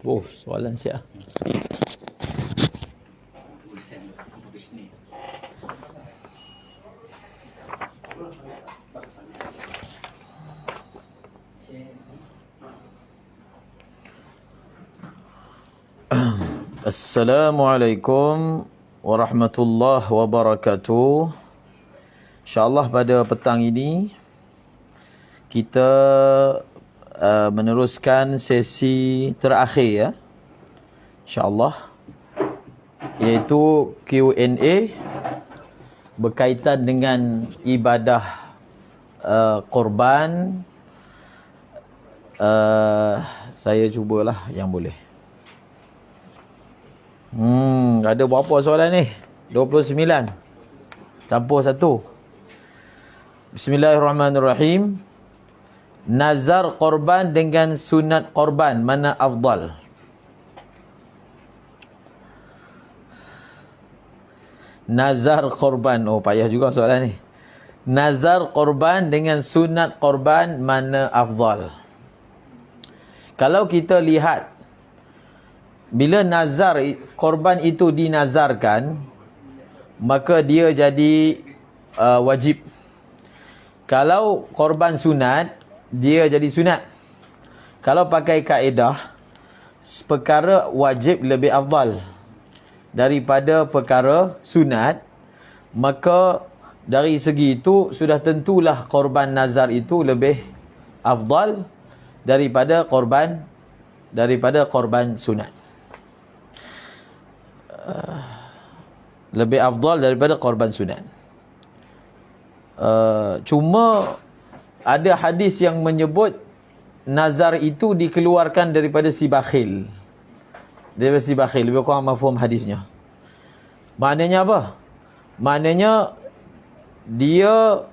Oh, soalan siap. Assalamualaikum warahmatullahi wabarakatuh. InsyaAllah pada petang ini kita meneruskan sesi terakhir ya, InsyaAllah, iaitu Q&A berkaitan dengan ibadah korban. Saya cubalah yang boleh. Ada berapa soalan ni? 29 campur 1. Bismillahirrahmanirrahim. Nazar korban dengan sunat korban, mana afdal? Nazar korban, oh payah juga soalan ni. Nazar korban dengan sunat korban, mana afdal? Kalau kita lihat, bila nazar korban itu dinazarkan, maka dia jadi wajib. Kalau korban sunat, dia jadi sunat. Kalau pakai kaedah, perkara wajib lebih afdal daripada perkara sunat, maka dari segi itu sudah tentulah korban nazar itu lebih afdal daripada korban sunat. Lebih afdal daripada korban sunat. Cuma ada hadis yang menyebut nazar itu dikeluarkan daripada si bakhil. Daripada si bakhil. Lebih kurang mafhum hadisnya. Maknanya apa? Maknanya dia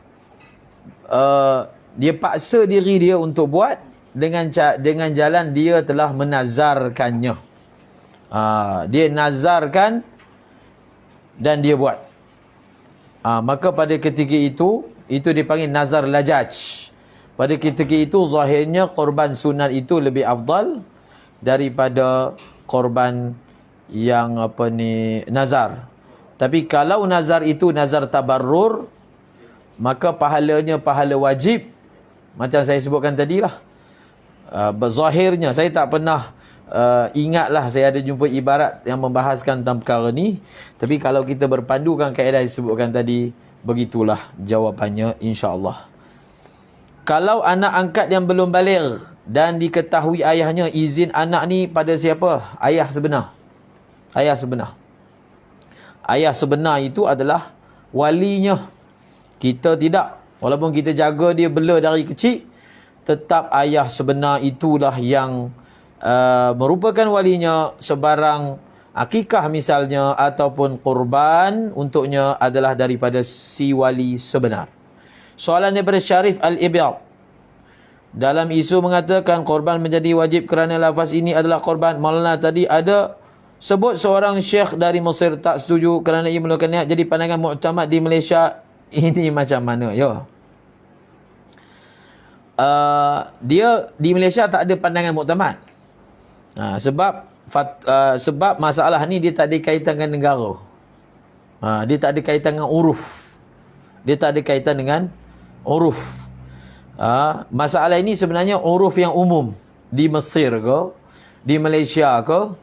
paksa diri dia untuk buat dengan jalan dia telah menazarkannya. Dia nazarkan dan dia buat. Maka pada ketika itu dipanggil nazar lajaj. Pada ketika itu zahirnya korban sunat itu lebih afdal daripada korban yang nazar. Tapi kalau nazar itu nazar tabarrur, maka pahalanya pahala wajib, macam saya sebutkan tadilah. Zahirnya saya tak pernah ingatlah saya ada jumpa ibarat yang membahaskan tentang perkara ni. Tapi kalau kita berpandukan kaedah yang disebutkan tadi, begitulah jawapannya insya-Allah. Kalau anak angkat yang belum baligh dan diketahui ayahnya, izin anak ni pada siapa? Ayah sebenar. Ayah sebenar. Ayah sebenar itu adalah walinya. Kita tidak. Walaupun kita jaga dia bela dari kecil, tetap ayah sebenar itulah yang merupakan walinya. Sebarang akikah misalnya ataupun kurban untuknya adalah daripada si wali sebenar. Soalan daripada Syarif Al-Ibyad. Dalam isu mengatakan korban menjadi wajib kerana lafaz ini adalah korban. Maulana tadi ada sebut seorang syekh dari Mesir tak setuju kerana ia melakukan niat. Jadi pandangan muktamad di Malaysia ini macam mana? Ya. Dia di Malaysia tak ada pandangan muktamad. Sebab masalah ni dia tak ada kaitan dengan negara. Dia tak ada kaitan dengan uruf. Dia tak ada kaitan dengan uruf. Masalah ini sebenarnya uruf yang umum di Mesir ke, di Malaysia ke.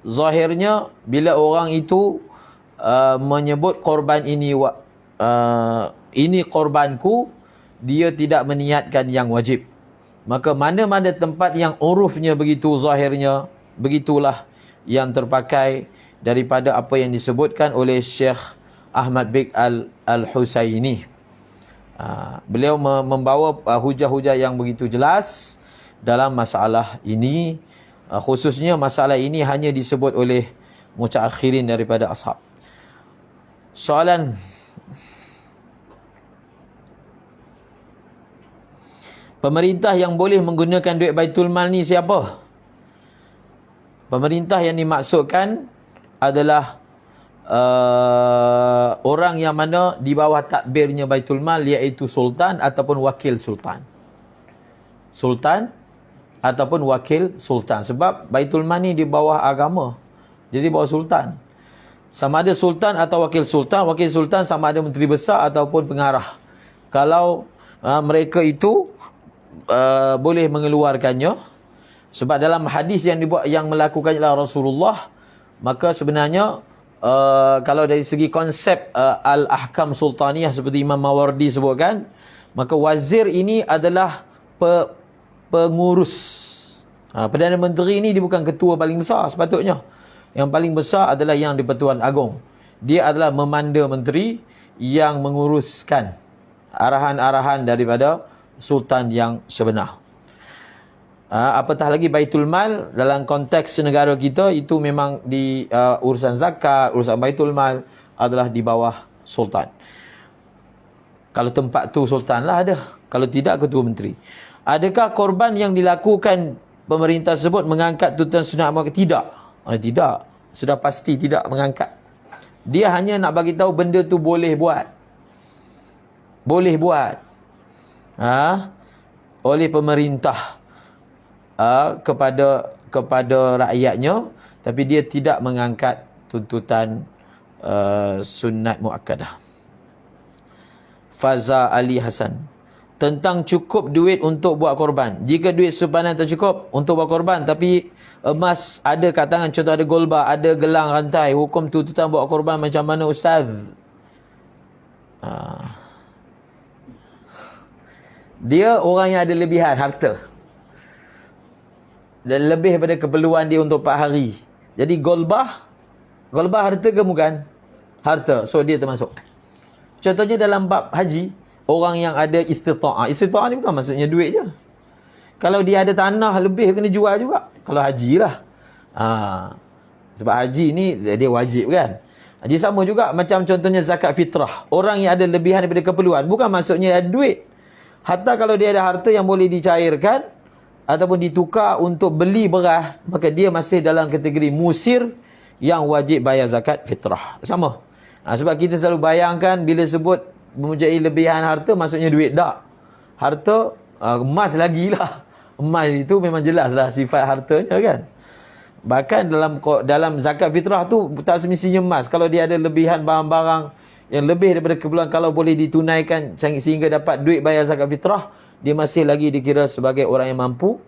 Zahirnya bila orang itu menyebut korban ini korbanku, dia tidak meniatkan yang wajib. Maka mana-mana tempat yang urufnya begitu zahirnya, begitulah yang terpakai daripada apa yang disebutkan oleh Syekh Ahmad Bik Al-Husaini. Beliau membawa hujah-hujah yang begitu jelas dalam masalah ini. Khususnya masalah ini hanya disebut oleh mutaakhirin daripada ashab. Soalan, pemerintah yang boleh menggunakan duit Baitul Mal ni siapa? Pemerintah yang dimaksudkan adalah orang yang mana di bawah takbirnya Baitul Mal, iaitu sultan ataupun wakil sultan. Sultan ataupun wakil sultan. Sebab Baitul Mal ni di bawah agama, jadi bawah sultan. Sama ada sultan atau wakil sultan sama ada menteri besar ataupun pengarah. Kalau mereka itu boleh mengeluarkannya, sebab dalam hadis yang dibuat yang melakukannya adalah Rasulullah, maka sebenarnya kalau dari segi konsep al-ahkam sultaniyah seperti Imam Mawardi sebutkan, maka wazir ini adalah pengurus. Perdana Menteri ini dia bukan ketua paling besar sepatutnya. Yang paling besar adalah yang di-Pertuan Agong. Dia adalah memanda menteri yang menguruskan arahan-arahan daripada sultan yang sebenar. Apatah lagi Baitul Mal dalam konteks negara kita itu memang di urusan zakat, urusan Baitul Mal adalah di bawah sultan. Kalau tempat tu sultan lah ada, kalau tidak ketua menteri. Adakah korban yang dilakukan pemerintah tersebut mengangkat tuntutan sunat muakkad? Tidak. Tidak. Sudah pasti tidak mengangkat. Dia hanya nak bagi tahu benda tu boleh buat. Boleh buat. Oleh pemerintah kepada rakyatnya, tapi dia tidak mengangkat tuntutan sunat muakkadah. Faza Ali Hasan tentang cukup duit untuk buat korban. Jika duit simpanan tak cukup untuk buat korban, tapi emas ada kat tangan, contoh ada golba, ada gelang rantai, hukum tuntutan buat korban macam mana ustaz? Dia orang yang ada lebihan harta, dan lebih daripada keperluan dia untuk 4 hari. Jadi golbah harta ke bukan? Harta. So dia termasuk. Contohnya dalam bab haji, orang yang ada istita'ah. Istita'ah ni bukan maksudnya duit je. Kalau dia ada tanah lebih, kena jual juga. Kalau haji lah. Sebab haji ni dia wajib kan. Haji sama juga macam contohnya zakat fitrah. Orang yang ada lebihan daripada keperluan, bukan maksudnya ada duit. Hatta kalau dia ada harta yang boleh dicairkan ataupun ditukar untuk beli beras, maka dia masih dalam kategori musir yang wajib bayar zakat fitrah. Sama. Sebab kita selalu bayangkan bila sebut mempunyai lebihan harta, maksudnya duit. Tak. Harta, emas lagi lah. Emas itu memang jelas lah sifat hartanya kan. Bahkan dalam zakat fitrah tu tak semestinya emas. Kalau dia ada lebihan barang-barang yang lebih daripada keperluan, kalau boleh ditunaikan sehingga dapat duit bayar zakat fitrah, dia masih lagi dikira sebagai orang yang mampu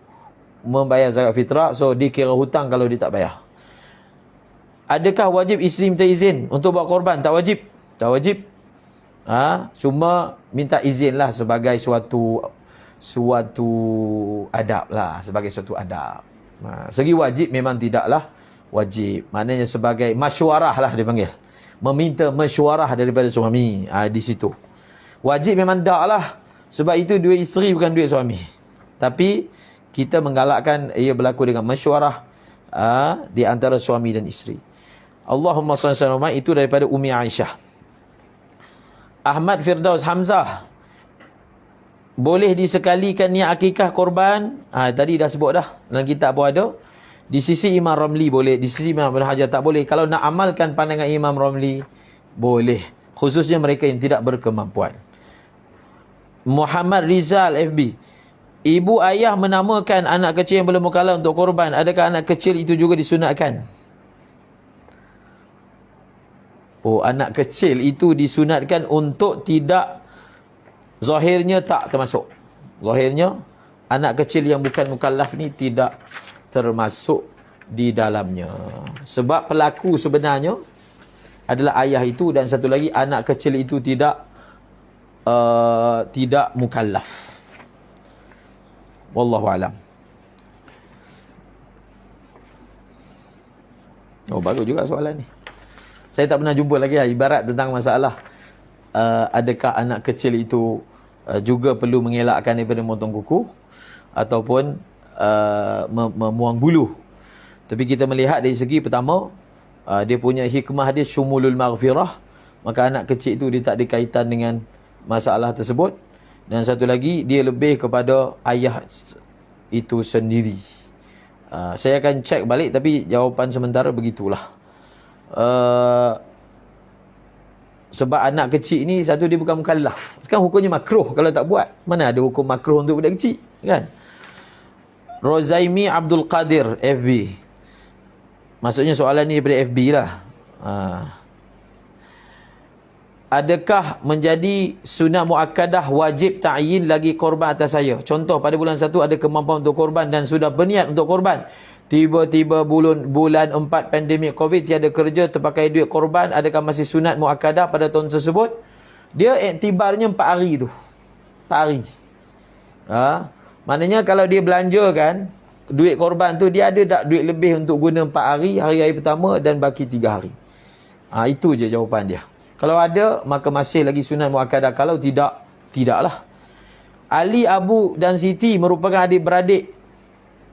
membayar zakat fitrah. So dikira hutang kalau dia tak bayar. Adakah wajib isteri minta izin untuk buat korban? Tak wajib. Tak wajib. Cuma minta izin lah sebagai suatu adab lah. Sebagai suatu adab. Segi wajib memang tidaklah wajib. Maknanya sebagai masyuarah lah dia panggil. Meminta mesyuarah daripada suami. Di situ. Wajib memang tak lah. Sebab itu duit isteri bukan duit suami. Tapi kita menggalakkan ia berlaku dengan mesyuarah di antara suami dan isteri. Allahumma salli ala Muhammad, itu daripada Umi Aisyah. Ahmad Firdaus Hamzah, boleh disekalikan niat akikah korban? Tadi dah sebut dah. Dalam kitab pun ada. Di sisi Imam Ramli boleh, di sisi Imam Ibn Hajar tak boleh. Kalau nak amalkan pandangan Imam Ramli, boleh. Khususnya mereka yang tidak berkemampuan. Muhammad Rizal FB, ibu ayah menamakan anak kecil yang belum mukallaf untuk korban. Adakah anak kecil itu juga disunatkan? Anak kecil itu disunatkan untuk tidak, zahirnya tak termasuk. Zahirnya anak kecil yang bukan mukallaf ni tidak termasuk di dalamnya. Sebab pelaku sebenarnya adalah ayah itu, dan satu lagi anak kecil itu tidak mukallaf. Wallahu alam. Bagus juga soalan ni. Saya tak pernah jumpa lagi ibarat tentang masalah adakah anak kecil itu juga perlu mengelakkan daripada memotong kuku ataupun memuang bulu. Tapi kita melihat dari segi pertama, dia punya hikmah dia syumulul maghfirah, maka anak kecil itu dia tak ada kaitan dengan masalah tersebut. Dan satu lagi, dia lebih kepada ayah itu sendiri. Saya akan cek balik, tapi jawapan sementara begitulah. Sebab anak kecil ni, satu dia bukan mukallaf. Sekarang hukumnya makruh kalau tak buat. Mana ada hukum makruh untuk budak kecil kan? Rozaimi Abdul Qadir, FB. Maksudnya soalan ni daripada FB lah. Adakah menjadi sunat muakkadah wajib ta'yin lagi korban atas saya? Contoh, pada bulan 1 ada kemampuan untuk korban dan sudah berniat untuk korban. Tiba-tiba bulan 4 pandemik Covid, tiada kerja, terpakai duit korban. Adakah masih sunat muakkadah pada tahun tersebut? Dia iktibarnya 4 hari tu. 4 hari. Maknanya kalau dia belanjakan duit korban tu, dia ada tak duit lebih untuk guna 4 hari, hari-hari pertama dan baki 3 hari. Itu je jawapan dia. Kalau ada, maka masih lagi sunat muakkadah. Kalau tidak, tidaklah. Ali, Abu dan Siti merupakan adik-beradik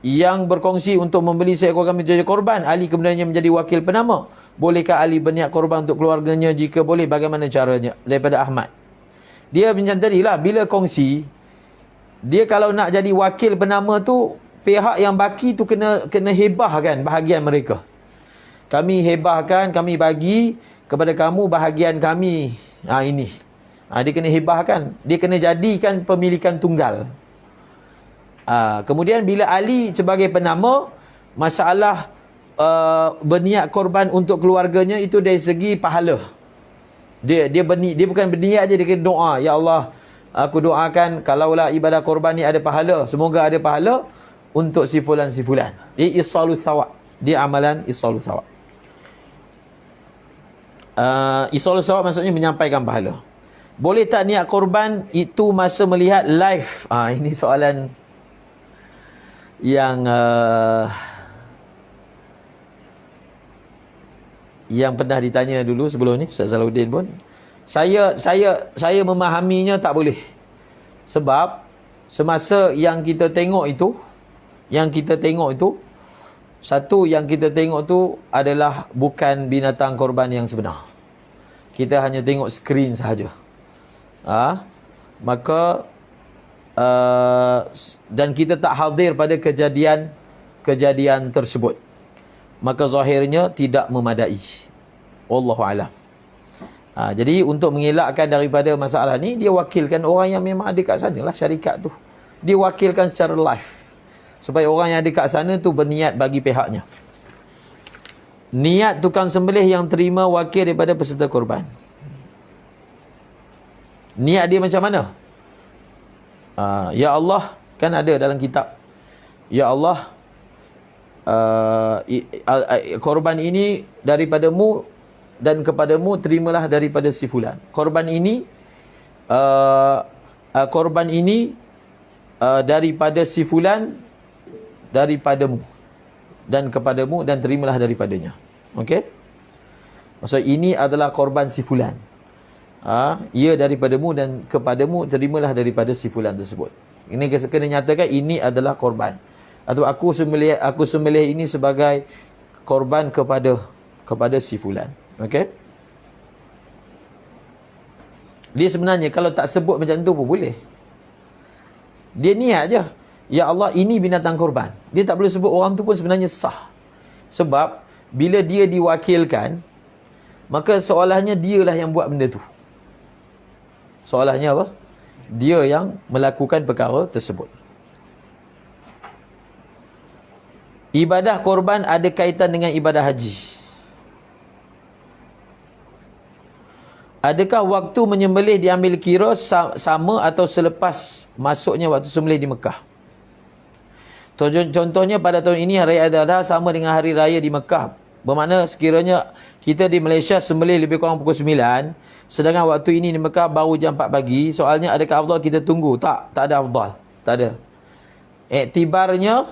yang berkongsi untuk membeli seekor kambing menjadi korban. Ali kemudiannya menjadi wakil penama. Bolehkah Ali berniat korban untuk keluarganya? Jika boleh, bagaimana caranya? Daripada Ahmad. Dia macam tadilah, bila kongsi, dia kalau nak jadi wakil penama tu, pihak yang baki tu kena hebahkan bahagian mereka. Kami hebahkan, kami bagi kepada kamu bahagian kami. Ini. Dia kena hebahkan. Dia kena jadikan pemilikan tunggal. Kemudian bila Ali sebagai penama, masalah berniat korban untuk keluarganya itu dari segi pahala. Dia bukan berniat je, dia kena doa. Ya Allah, aku doakan kalaulah ibadah korban ni ada pahala, semoga ada pahala untuk si fulan. Dia isalu thawab. Dia amalan isalu thawab. Isalu thawab maksudnya menyampaikan pahala. Boleh tak niat korban itu masa melihat live? Ini soalan yang pernah ditanya dulu sebelum ni, Ustaz Salahuddin pun. Saya memahaminya tak boleh. Sebab semasa yang kita tengok itu, satu yang kita tengok tu adalah bukan binatang korban yang sebenar. Kita hanya tengok skrin sahaja. Maka dan kita tak hadir pada kejadian tersebut, maka zahirnya tidak memadai. Wallahu a'lam. Jadi untuk mengelakkan daripada masalah ni, dia wakilkan orang yang memang ada kat sana lah, syarikat tu. Dia wakilkan secara live, supaya orang yang ada kat sana tu berniat bagi pihaknya. Niat tukang sembelih yang terima wakil daripada peserta korban. Niat dia macam mana? Ya Allah, kan ada dalam kitab. Ya Allah, korban ini daripadamu dan kepadamu, terimalah daripada si fulan. Korban ini daripada si fulan, daripadamu dan kepadamu, dan terimalah daripadanya. Okey? Maksud ini adalah korban si fulan. Ia daripadamu dan kepadamu, terimalah daripada si fulan tersebut. Ini kena nyatakan ini adalah korban. Atau aku sembelih ini sebagai korban kepada si fulan. Okey? Dia sebenarnya kalau tak sebut macam tu pun boleh. Dia niat je. Ya Allah, ini binatang korban. Dia tak perlu sebut orang tu pun sebenarnya sah. Sebab bila dia diwakilkan, maka seolahnya dialah yang buat benda tu. Seolahnya apa? Dia yang melakukan perkara tersebut. Ibadah korban ada kaitan dengan ibadah haji. Adakah waktu menyembelih diambil kira sama atau selepas masuknya waktu sembelih di Mekah? Contohnya pada tahun ini Hari Adha sama dengan Hari Raya di Mekah. Bermakna sekiranya kita di Malaysia sembelih lebih kurang pukul 9, sedangkan waktu ini di Mekah baru jam 4 pagi. Soalnya adakah afdal kita tunggu? Tak ada afdal. Tak ada. Iktibarnya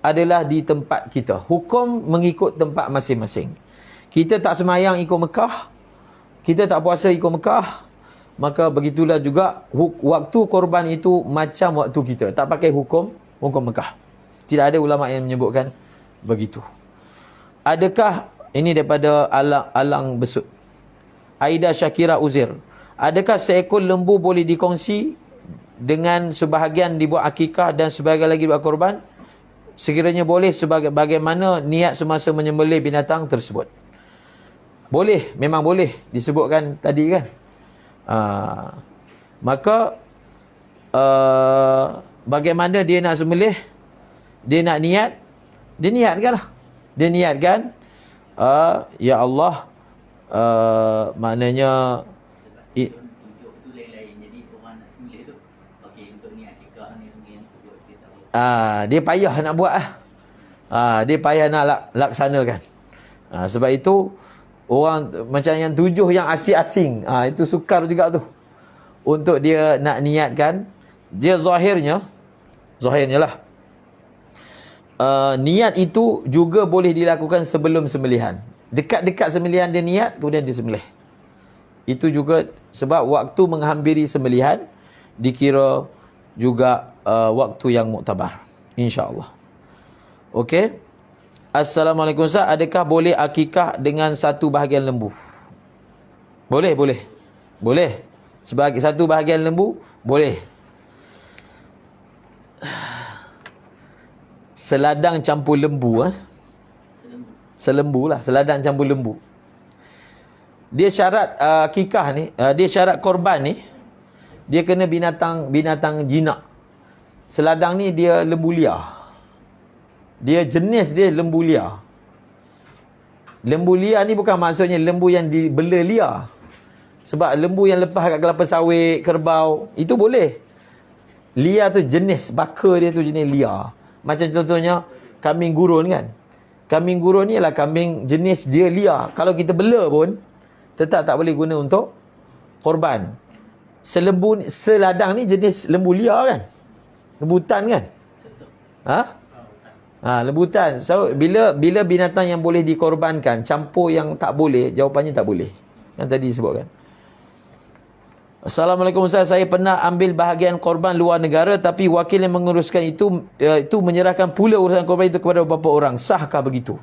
adalah di tempat kita. Hukum mengikut tempat masing-masing. Kita tak semayang ikut Mekah, kita tak puasa ikut Mekah, maka begitulah juga waktu korban itu macam waktu kita. Tak pakai hukum Mekah. Tidak ada ulama yang menyebutkan begitu. Adakah, ini daripada Alang Besut, Aida Syakira Uzair, adakah seekor lembu boleh dikongsi dengan sebahagian dibuat akikah dan sebahagian lagi dibuat korban? Sekiranya boleh, bagaimana niat semasa menyembelih binatang tersebut? Boleh, memang boleh, disebutkan tadi kan. Maka bagaimana dia nak sembelih? dia nak niat, dia niatkanlah. Dia niatkan, ya Allah, maknanya dia payah nak buat dia payah nak laksanakan. Sebab itu orang macam yang 7 yang asing-asing, itu sukar juga tu untuk dia nak niatkan. Dia zahirnya lah, niat itu juga boleh dilakukan sebelum sembelihan. Dekat-dekat sembelihan dia niat, kemudian dia sembelih. Itu juga sebab waktu menghampiri sembelihan dikira juga waktu yang muktabar, insya-Allah. Okey. Assalamualaikum Ustaz, adakah boleh akikah dengan satu bahagian lembu? Boleh. Sebagai satu bahagian lembu boleh. Seladang campur lembu, selembu lah, seladang campur lembu. Dia syarat akikah ni, dia syarat korban ni, dia kena binatang jinak. Seladang ni dia lembu liar. Dia jenis dia lembu liar. Lembu liar ni bukan maksudnya lembu yang dibela liar. Sebab lembu yang lepas kat kelapa sawit, kerbau, itu boleh. Liar tu jenis, baka dia tu jenis liar. Macam contohnya kambing gurun kan. Kambing gurun ni ialah kambing jenis dia liar. Kalau kita bela pun tetap tak boleh guna untuk korban. Seladang ni jenis lembu liar kan. Lembutan kan? Lembutan. So bila binatang yang boleh dikorbankan campur yang tak boleh, jawapannya tak boleh. Yang tadi disebutkan. Assalamualaikum Ustaz, saya pernah ambil bahagian korban luar negara tapi wakil yang menguruskan itu menyerahkan pula urusan korban itu kepada beberapa orang. Sahkah begitu?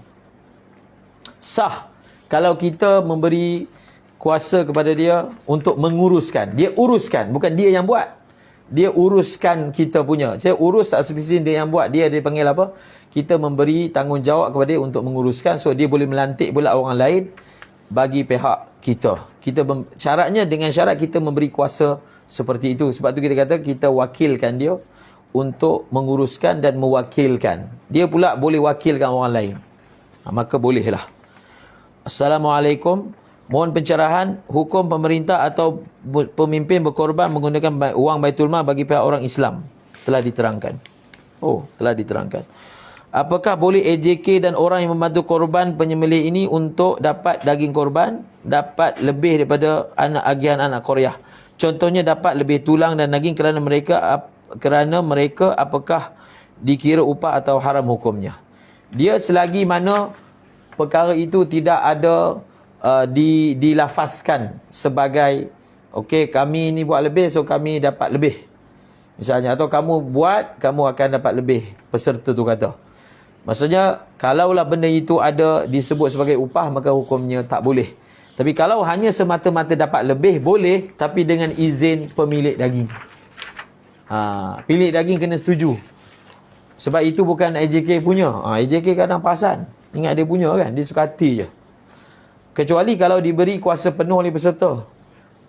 Sah. Kalau kita memberi kuasa kepada dia untuk menguruskan. Dia uruskan, bukan dia yang buat. Dia uruskan kita punya. Saya urus tak seperti dia yang buat. Dia dipanggil apa? Kita memberi tanggungjawab kepada dia untuk menguruskan. So dia boleh melantik pula orang lain bagi pihak kita. Syaratnya dengan syarat kita memberi kuasa seperti itu. Sebab tu kita kata kita wakilkan dia untuk menguruskan dan mewakilkan. Dia pula boleh wakilkan orang lain. Maka bolehlah. Assalamualaikum. Mohon pencerahan hukum pemerintah atau pemimpin berkorban menggunakan wang Baitul Mal bagi pihak orang Islam. Telah diterangkan. Telah diterangkan. Apakah boleh AJK dan orang yang membantu korban penyembelih ini untuk dapat daging korban, dapat lebih daripada agihan anak Koryah? Contohnya dapat lebih tulang dan daging kerana mereka apakah dikira upah atau haram hukumnya? Dia selagi mana perkara itu tidak ada dilafazkan sebagai okey, kami ni buat lebih, so kami dapat lebih. Misalnya, atau kamu buat, kamu akan dapat lebih, peserta tu kata. Maksudnya, kalaulah benda itu ada disebut sebagai upah, maka hukumnya tak boleh. Tapi kalau hanya semata-mata dapat lebih, boleh, tapi dengan izin pemilik daging. Pemilik daging kena setuju. Sebab itu bukan AJK punya. AJK kadang perasan. Ingat dia punya kan, dia suka hati je. Kecuali kalau diberi kuasa penuh oleh peserta.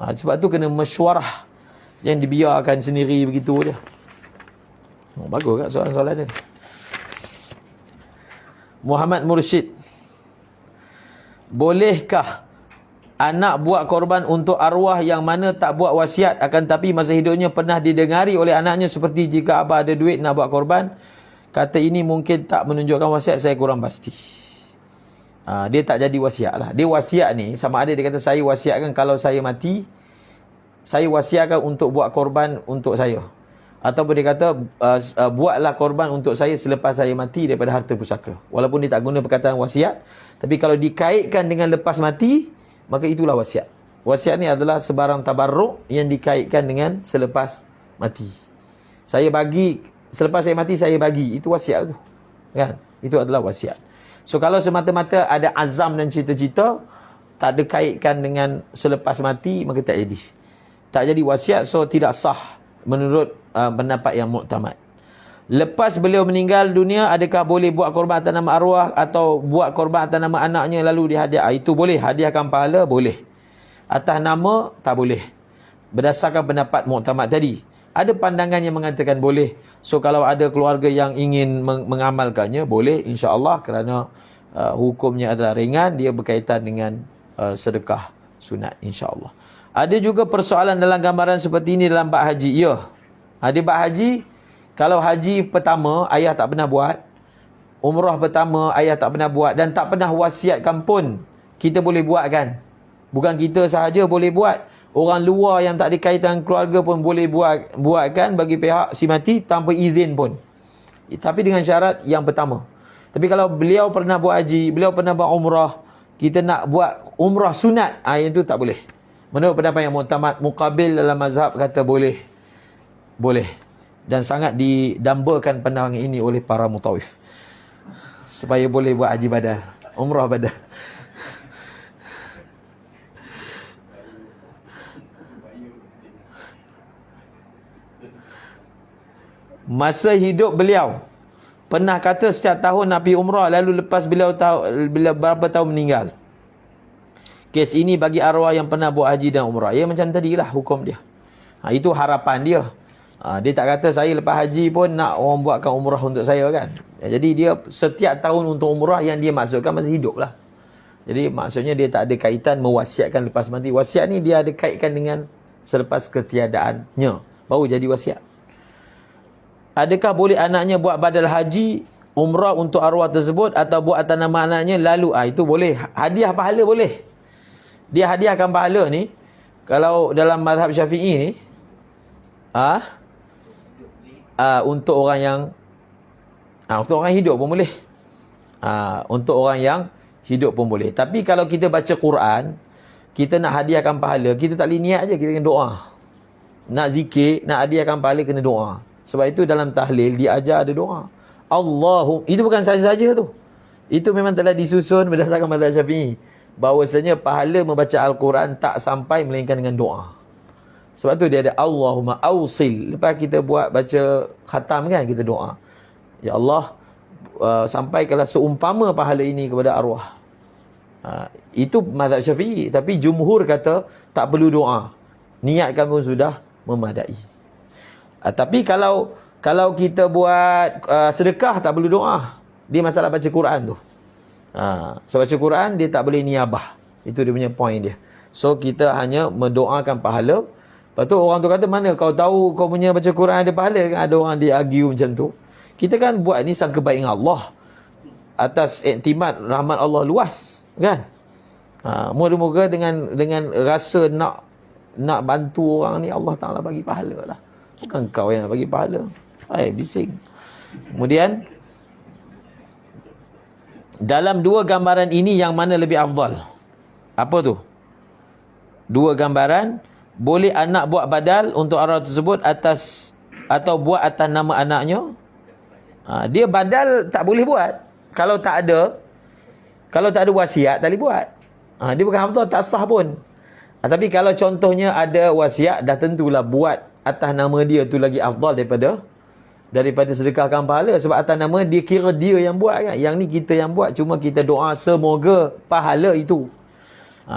Sebab tu kena mesyuarah. Jangan dibiarkan sendiri begitu je. Bagus kan soalan-soalan dia. Muhammad Mursyid. Bolehkah anak buat korban untuk arwah yang mana tak buat wasiat akan tapi masa hidupnya pernah didengari oleh anaknya seperti jika abah ada duit nak buat korban? Kata ini mungkin tak menunjukkan wasiat, saya kurang pasti. Dia tak jadi wasiat lah. Dia wasiat ni sama ada dia kata saya wasiatkan kalau saya mati, saya wasiatkan untuk buat korban untuk saya. Ataupun dia kata buatlah korban untuk saya selepas saya mati daripada harta pusaka. Walaupun dia tak guna perkataan wasiat, tapi kalau dikaitkan dengan lepas mati, maka itulah wasiat. Wasiat ni adalah sebarang tabarruk yang dikaitkan dengan selepas mati. Saya bagi, selepas saya mati saya bagi. Itu wasiat tu. Kan? Itu adalah wasiat. So kalau semata-mata ada azam dan cita-cita, tak ada kaitkan dengan selepas mati, maka tak jadi. Tak jadi wasiat, so tidak sah menurut pendapat yang muktamad. Lepas beliau meninggal dunia, adakah boleh buat korban atas nama arwah atau buat korban atas nama anaknya lalu dihadiah? Itu boleh. Hadiahkan pahala, boleh. Atas nama, tak boleh. Berdasarkan pendapat muktamad tadi. Ada pandangan yang mengatakan boleh. So kalau ada keluarga yang ingin mengamalkannya, boleh insya-Allah, kerana hukumnya adalah ringan, dia berkaitan dengan sedekah sunat insya-Allah. Ada juga persoalan dalam gambaran seperti ini dalam bab haji. Ya. Ada bab haji, kalau haji pertama ayah tak pernah buat, umrah pertama ayah tak pernah buat dan tak pernah wasiatkan pun, kita boleh buat kan? Bukan kita sahaja boleh buat. Orang luar yang tak ada kaitan keluarga pun boleh buatkan bagi pihak si mati tanpa izin pun. Tapi dengan syarat yang pertama. Tapi kalau beliau pernah buat haji, beliau pernah buat umrah, kita nak buat umrah sunat, yang itu tak boleh. Menurut pendapat yang muktamad, muqabil dalam mazhab kata boleh. Boleh. Dan sangat didambakan pandangan ini oleh para mutawif. Supaya boleh buat haji badal, umrah badal. Masa hidup beliau pernah kata setiap tahun nak pergi umrah, lalu lepas beliau berapa tahun meninggal. Kes ini bagi arwah yang pernah buat haji dan umrah. Ya macam tadilah hukum dia. Itu harapan dia. Dia tak kata saya lepas haji pun nak orang buatkan umrah untuk saya kan. Jadi dia setiap tahun untuk umrah yang dia maksudkan masih hidup lah. Jadi maksudnya dia tak ada kaitan mewasiatkan lepas mati. Wasiat ni dia ada kaitkan dengan selepas ketiadaannya, baru jadi wasiat. Adakah boleh anaknya buat badal haji, umrah untuk arwah tersebut atau buat atas nama anaknya lalu? Itu boleh. Hadiah pahala boleh. Dia hadiahkan pahala ni. Kalau dalam mazhab Syafi'i ni, untuk orang yang untuk orang hidup pun boleh. Untuk orang yang hidup pun boleh. Tapi kalau kita baca Quran, kita nak hadiahkan pahala, kita tak boleh niat je, kita kena doa. Nak zikir, nak hadiahkan pahala, kena doa. Sebab itu dalam tahlil dia ajar ada doa. Itu bukan saja tu. Itu memang telah disusun berdasarkan mazhab Syafi'i. Bahawasanya pahala membaca Al-Quran tak sampai melainkan dengan doa. Sebab tu dia ada Allahumma awsil. Lepas kita buat baca khatam kan, kita doa. Ya Allah, sampaikanlah seumpama pahala ini kepada arwah. Itu mazhab Syafi'i. Tapi jumhur kata tak perlu doa. Niatkan pun sudah memadai. Tapi kalau kita buat sedekah, tak perlu doa. Dia masalah baca Quran tu. So baca Quran dia tak boleh niabah. Itu dia punya point dia. So kita hanya mendoakan pahala. Lepas tu orang tu kata, mana kau tahu kau punya baca Quran ada pahala kan? Ada orang dia argue macam tu. Kita kan buat ni sangka baik dengan Allah. Atas iktimad rahmat Allah luas kan? Moga-moga dengan rasa nak bantu orang ni, Allah Ta'ala bagi pahala lah. Bukan kau yang nak bagi pahala. Bising. Kemudian, dalam dua gambaran ini yang mana lebih afdal? Apa tu? Dua gambaran, boleh anak buat badal untuk arwah tersebut atau buat atas nama anaknya? Dia badal tak boleh buat. Kalau tak ada wasiat, tak boleh buat. Dia bukan afdal, tak sah pun. Tapi kalau contohnya ada wasiat, dah tentulah buat atas nama dia tu lagi afdal daripada sedekahkan pahala. Sebab atas nama dia kira dia yang buat kan. Yang ni kita yang buat, cuma kita doa semoga pahala itu.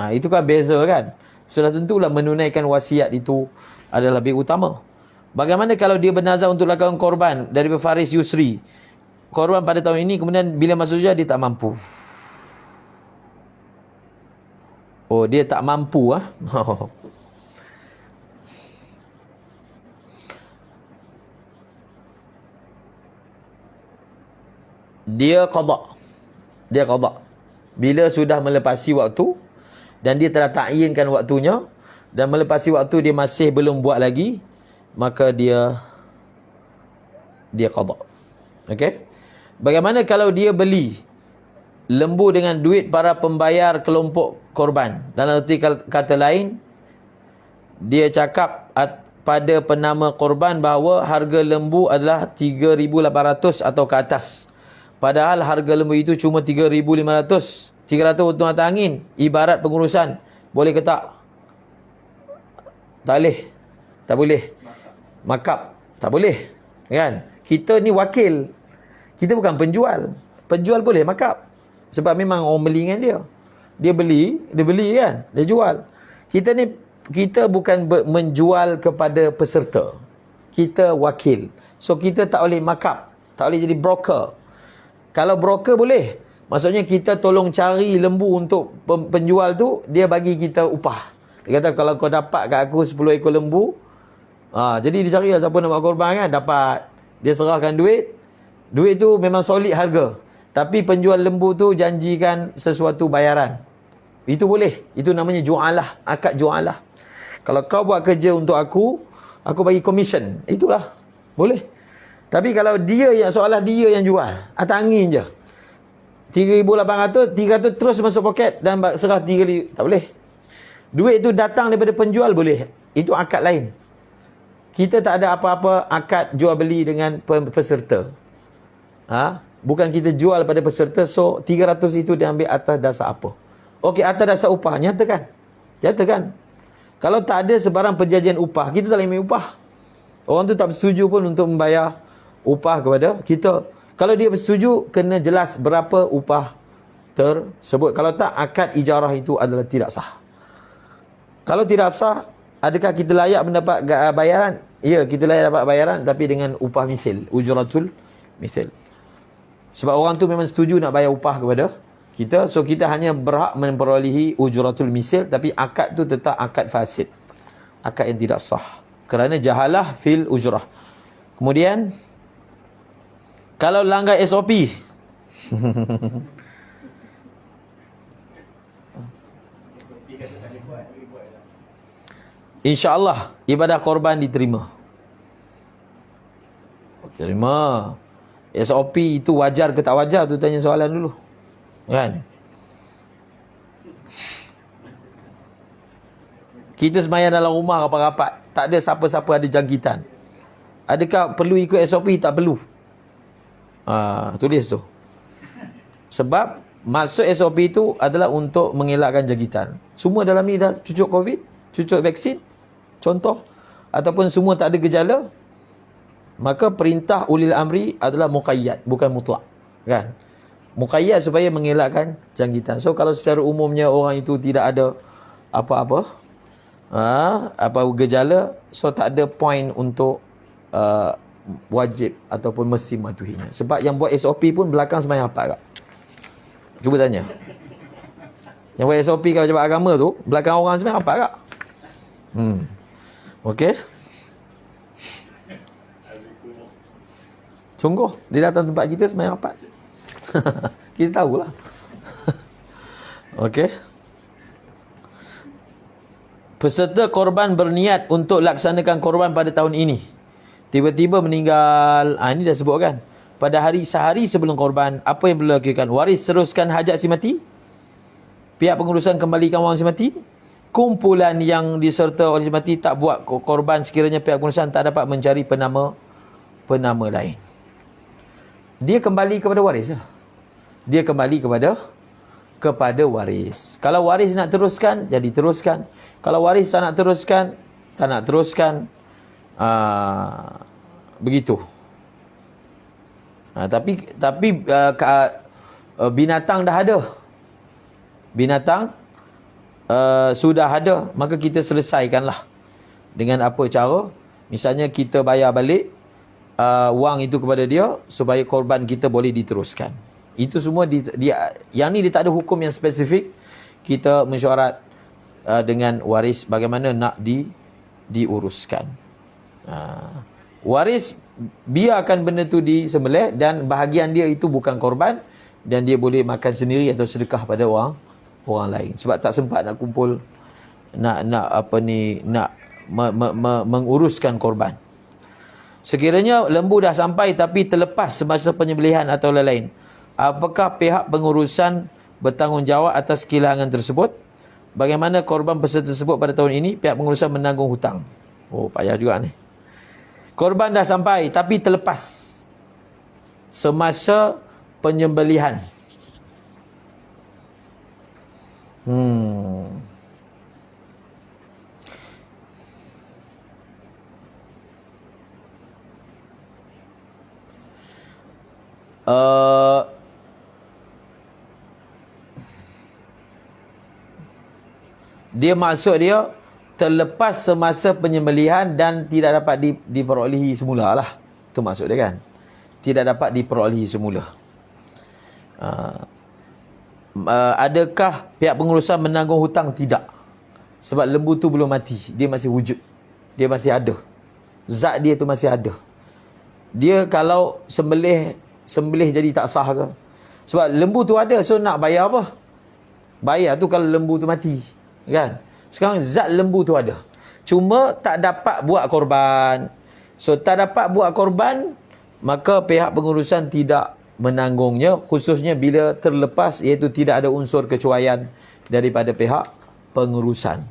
Itu kan beza kan. Sudah tentulah menunaikan wasiat itu adalah lebih utama. Bagaimana kalau dia bernazar untuk lakukan korban dari Faris Yusri? Korban pada tahun ini, kemudian bila masuk hujah dia tak mampu. Dia tak mampu Dia qada. Bila sudah melepasi waktu dan dia telah ta'yinkan waktunya dan melepasi waktu dia masih belum buat lagi, maka dia qada. Okey? Bagaimana kalau dia beli lembu dengan duit para pembayar kelompok korban? Dalam arti kata lain, dia cakap pada penama korban bahawa harga lembu adalah 3,800 atau ke atas. Padahal harga lembu itu cuma 3,500. 300 untung atas angin. Ibarat pengurusan. Boleh ke tak? Tak boleh. Tak boleh. Markup. Tak boleh. Kan? Kita ni wakil. Kita bukan penjual. Penjual boleh markup. Sebab memang orang beli dengan dia. Dia beli kan? Dia jual. Kita bukan menjual kepada peserta. kita wakil. So kita tak boleh markup, tak boleh jadi broker. Kalau broker boleh, maksudnya kita tolong cari lembu untuk penjual tu, dia bagi kita upah. Dia kata kalau kau dapat kat aku 10 ekor lembu, jadi dia cari siapa nak buat korban kan, dapat. Dia serahkan duit. Duit tu memang solid harga. Tapi penjual lembu tu janjikan sesuatu bayaran. Itu boleh. Itu namanya ju'alah, akad ju'alah. Kalau kau buat kerja untuk aku bagi commission. Itulah. Boleh. Tapi kalau dia yang seolah dia yang jual, atas angin je. 3,800, 300 terus masuk poket dan serah 3,000. Tak boleh. Duit tu datang daripada penjual boleh. Itu akad lain. Kita tak ada apa-apa akad jual beli dengan peserta. Bukan kita jual pada peserta, so 300 itu diambil atas dasar apa? Okey, atas dasar upah. Nyatakan. Kalau tak ada sebarang perjanjian upah, kita tak boleh ambil upah. Orang tu tak bersetuju pun untuk membayar upah kepada kita. Kalau dia bersetuju, kena jelas berapa upah tersebut. Kalau tak, akad ijarah itu adalah tidak sah. Kalau tidak sah, adakah kita layak mendapat bayaran? Ya, kita layak dapat bayaran, tapi dengan upah misil. Ujratul misil. Sebab orang tu memang setuju nak bayar upah kepada kita. So, kita hanya berhak memperolehi ujratul misil, tapi akad tu tetap akad fasid. Akad yang tidak sah. Kerana jahalah fil ujrah. Kemudian, kalau langgar SOP. InsyaAllah ibadah korban diterima. Terima. SOP itu wajar ke tak wajar tu tanya soalan dulu. Kan? Kita sembahyang dalam rumah rapat-rapat, tak ada siapa-siapa ada jangkitan. Adakah perlu ikut SOP? Tak perlu. Tulis tu. Sebab masuk SOP itu adalah untuk mengelakkan jangkitan. Semua dalam ni dah cucuk COVID, cucuk vaksin, contoh, ataupun semua tak ada gejala, maka perintah ulil amri adalah muqayyad, bukan mutlak. Kan? Muqayyad supaya mengelakkan jangkitan. So kalau secara umumnya orang itu tidak ada apa-apa, apa gejala, so tak ada point untuk wajib ataupun mesti mematuhinya. Sebab yang buat SOP pun belakang sembahyang apa tak? Cuba tanya. Yang buat SOP kalau pejabat agama tu, belakang orang sembahyang apa tak? Okey. Sungguh, dia datang tempat kita sembahyang apa? Kita tahulah. Okey. Peserta korban berniat untuk laksanakan korban pada tahun ini. Tiba-tiba meninggal. Ini dah sebut kan. Pada sehari sebelum korban, apa yang perlu dilakukan? Waris teruskan hajat si mati. Pihak pengurusan kembalikan wang si mati. Kumpulan yang diserta oleh si mati tak buat korban sekiranya pihak pengurusan tak dapat mencari penama lain. Dia kembali kepada waris lah. Dia kembali kepada waris. Kalau waris nak teruskan, jadi teruskan. Kalau waris tak nak teruskan, tak nak teruskan. Begitu. Tapi binatang dah ada. Binatang sudah ada, maka kita selesaikanlah. Dengan apa cara? Misalnya kita bayar balik wang itu kepada dia supaya korban kita boleh diteruskan. Itu semua yang ni dia tak ada hukum yang spesifik. Kita mesyuarat dengan waris bagaimana nak diuruskan. Waris biarkan benda tu disembelih dan bahagian dia itu bukan korban dan dia boleh makan sendiri atau sedekah pada orang lain. Sebab tak sempat nak kumpul menguruskan korban. Sekiranya lembu dah sampai tapi terlepas semasa penyembelihan atau lain-lain, apakah pihak pengurusan bertanggungjawab atas kehilangan tersebut? Bagaimana korban peserta tersebut pada tahun ini? Pihak pengurusan menanggung hutang. Oh, payah juga ni. Korban dah sampai tapi terlepas semasa penyembelihan. Dia maksud dia terlepas semasa penyembelihan dan tidak dapat diperolehi semula lah. Itu maksud dia kan. Tidak dapat diperolehi semula. Adakah pihak pengurusan menanggung hutang? Tidak. Sebab lembu tu belum mati. Dia masih wujud. Dia masih ada. Zat dia tu masih ada. Dia kalau sembelih jadi tak sah ke? Sebab lembu tu ada, so nak bayar apa? Bayar tu kalau lembu tu mati. Kan? Sekarang zat lembu tu ada. Cuma tak dapat buat korban. So tak dapat buat korban, maka pihak pengurusan tidak menanggungnya, khususnya bila terlepas, iaitu tidak ada unsur kecuaian daripada pihak pengurusan.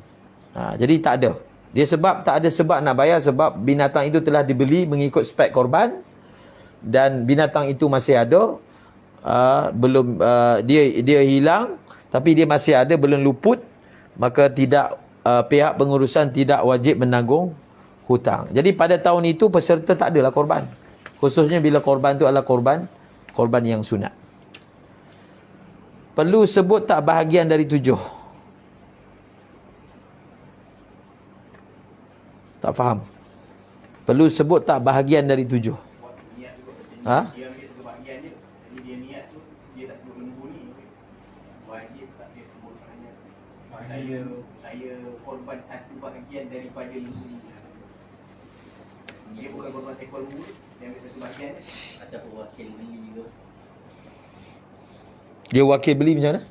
Jadi tak ada. Dia sebab tak ada sebab nak bayar, sebab binatang itu telah dibeli mengikut spek korban dan binatang itu masih ada, belum dia hilang tapi dia masih ada, belum luput, maka tidak pihak pengurusan tidak wajib menanggung hutang. Jadi pada tahun itu peserta tak adalah korban, khususnya bila korban itu adalah korban yang sunat. Perlu sebut tak bahagian dari 7? Tak faham. Perlu sebut tak bahagian dari 7? Ha? Dia ambil satu bahagian je. Jadi dia niat tu, dia tak sebut lembu ni. Wajib tak dia sebut hanya saya korban satu bahagian daripada lembu ni. Dia bukan korban seekor lembu, dia ambil satu bahagian je. Ataupun wakil beli ke. Dia wakil beli macam mana?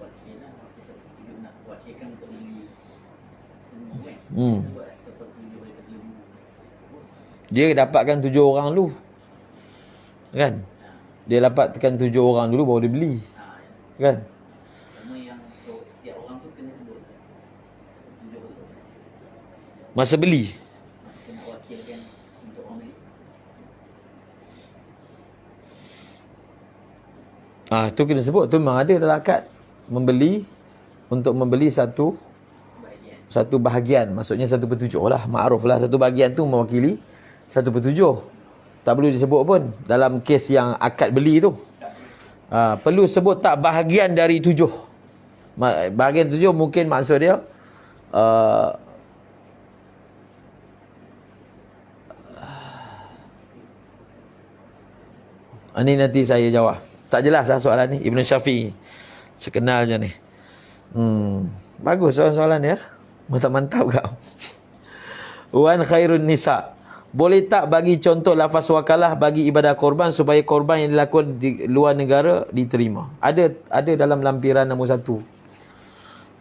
Wakil lah, wakil satu hidup nak wakilkan untuk beli lembu kan. Sebab seperti daripada lembu. Dia dapatkan 7 orang dulu. Kan? Dia dapatkan 7 orang dulu baru dia beli. Kan? Cuma yang setiap orang tu kena sebut. Sebut 7 tu. Masa beli. Masa nak wakilkan untuk orang beli. Tu kena sebut. Tu memang ada dalam akad membeli, untuk membeli satu bahagian. Maksudnya 1/7 lah. Ma'ruf lah. Satu bahagian tu mewakili 1/7. Tak perlu disebut pun dalam kes yang akad beli tu. Perlu sebut tak bahagian dari 7? Bahagian 7 mungkin maksud dia ini nanti saya jawab. Tak jelas lah soalan ni. Ibn Syafi'i. Saya kenal je ni. Bagus soalan-soalan ya. Mantap-mantap kau. Wan khairun nisa. Boleh tak bagi contoh lafaz wakalah bagi ibadah korban supaya korban yang dilakukan di luar negara diterima? Ada dalam lampiran nombor 1.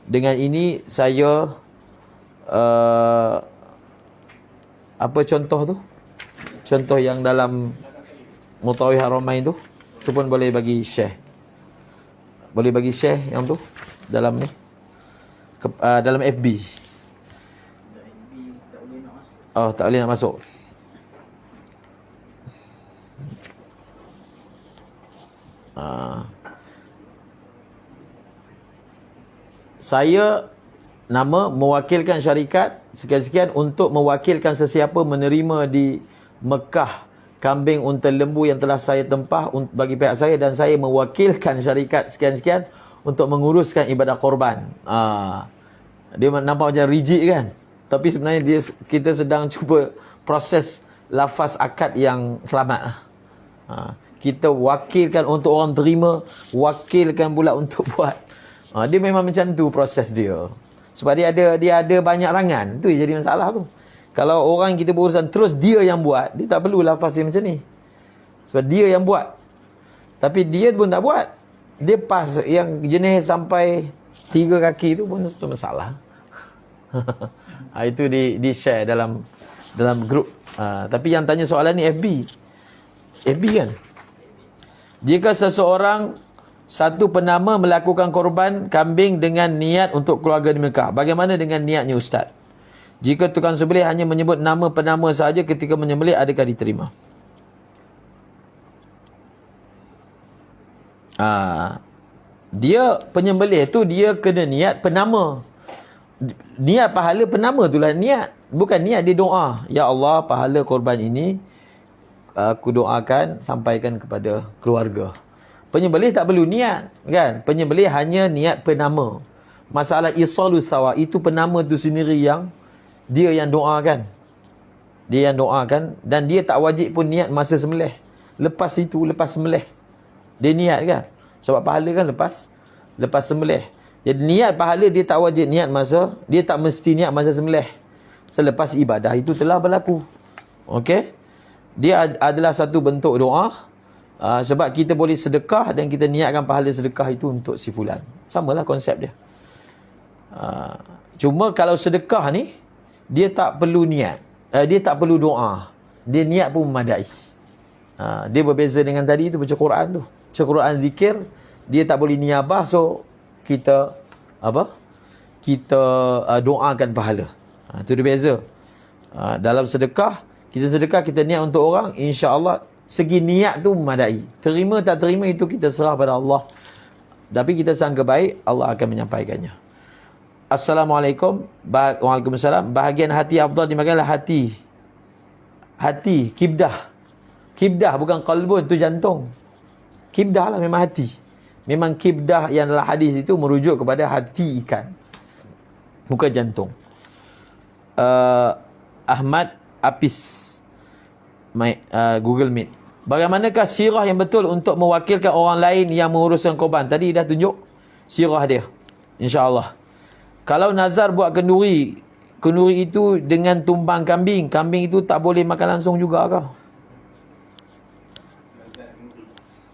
Dengan ini saya apa contoh tu? Contoh yang dalam Mutawih Haramain tu. Tu pun boleh bagi share. Boleh bagi share yang tu dalam ni. Dalam FB. Tak boleh nak masuk. Saya nama mewakilkan syarikat sekian-sekian untuk mewakilkan sesiapa menerima di Mekah kambing, unta, lembu yang telah saya tempah bagi pihak saya, dan saya mewakilkan syarikat sekian-sekian untuk menguruskan ibadah korban. Dia nampak macam rigid kan? Tapi sebenarnya kita sedang cuba proses lafaz akad yang selamat. Kita wakilkan untuk orang terima, wakilkan pula untuk buat. Dia memang macam tu proses dia. Sebab dia ada banyak rangan. Tu jadi masalah tu. Kalau orang kita berurusan terus dia yang buat, dia tak perlu lafaz yang macam ni. Sebab dia yang buat. Tapi dia pun tak buat. Dia pas yang jenis sampai 3 kaki tu pun itu masalah. Itu di share dalam grup. Tapi yang tanya soalan ni FB kan. Jika seseorang satu penama melakukan korban kambing dengan niat untuk keluarga di Mekah, bagaimana dengan niatnya Ustaz? Jika tukang sembelih hanya menyebut nama penama sahaja ketika menyembelih, adakah diterima? Dia penyembelih tu dia kena niat penama. Niat pahala penama itulah niat. Bukan niat dia doa. Ya Allah, pahala korban ini aku doakan sampaikan kepada keluarga. Penyembelih tak perlu niat, kan? Penyembelih hanya niat penama. masalah isalus sawa itu penama tu sendiri yang dia yang doakan. Dia yang doakan dan dia tak wajib pun niat masa sembelih. Lepas itu, lepas sembelih dia niat kan. Sebab pahala kan lepas sembelih. Jadi niat pahala dia tak wajib niat masa, dia tak mesti niat masa sembelih. Selepas ibadah itu telah berlaku. Okey? Dia adalah satu bentuk doa. Sebab kita boleh sedekah dan kita niatkan pahala sedekah itu untuk si fulan. Samalah konsep dia. Cuma kalau sedekah ni dia tak perlu niat. Dia tak perlu doa. Dia niat pun memadai. Dia berbeza dengan tadi tu baca Quran tu. Baca Quran zikir, dia tak boleh niabah, so kita doakan pahala. Itu dia beza. Dalam sedekah, kita niat untuk orang, insya-Allah segi niat tu memadai. Terima tak terima itu kita serah pada Allah. Tapi kita sangka baik, Allah akan menyampaikannya. Assalamualaikum. Waalaikumsalam. Bahagian hati afdal dimakanlah hati. Hati, kibdah. Kibdah bukan qalbun, tu jantung. Kibdah lah memang hati. Memang kibdah yang dalam hadis itu merujuk kepada hati ikan. Bukan jantung. Ahmad Apis. Google Meet. Bagaimanakah sirah yang betul untuk mewakilkan orang lain yang menguruskan korban? Tadi dah tunjuk sirah dia. InsyaAllah. Kalau nazar buat kenduri itu dengan tumbang kambing itu tak boleh makan langsung juga kah?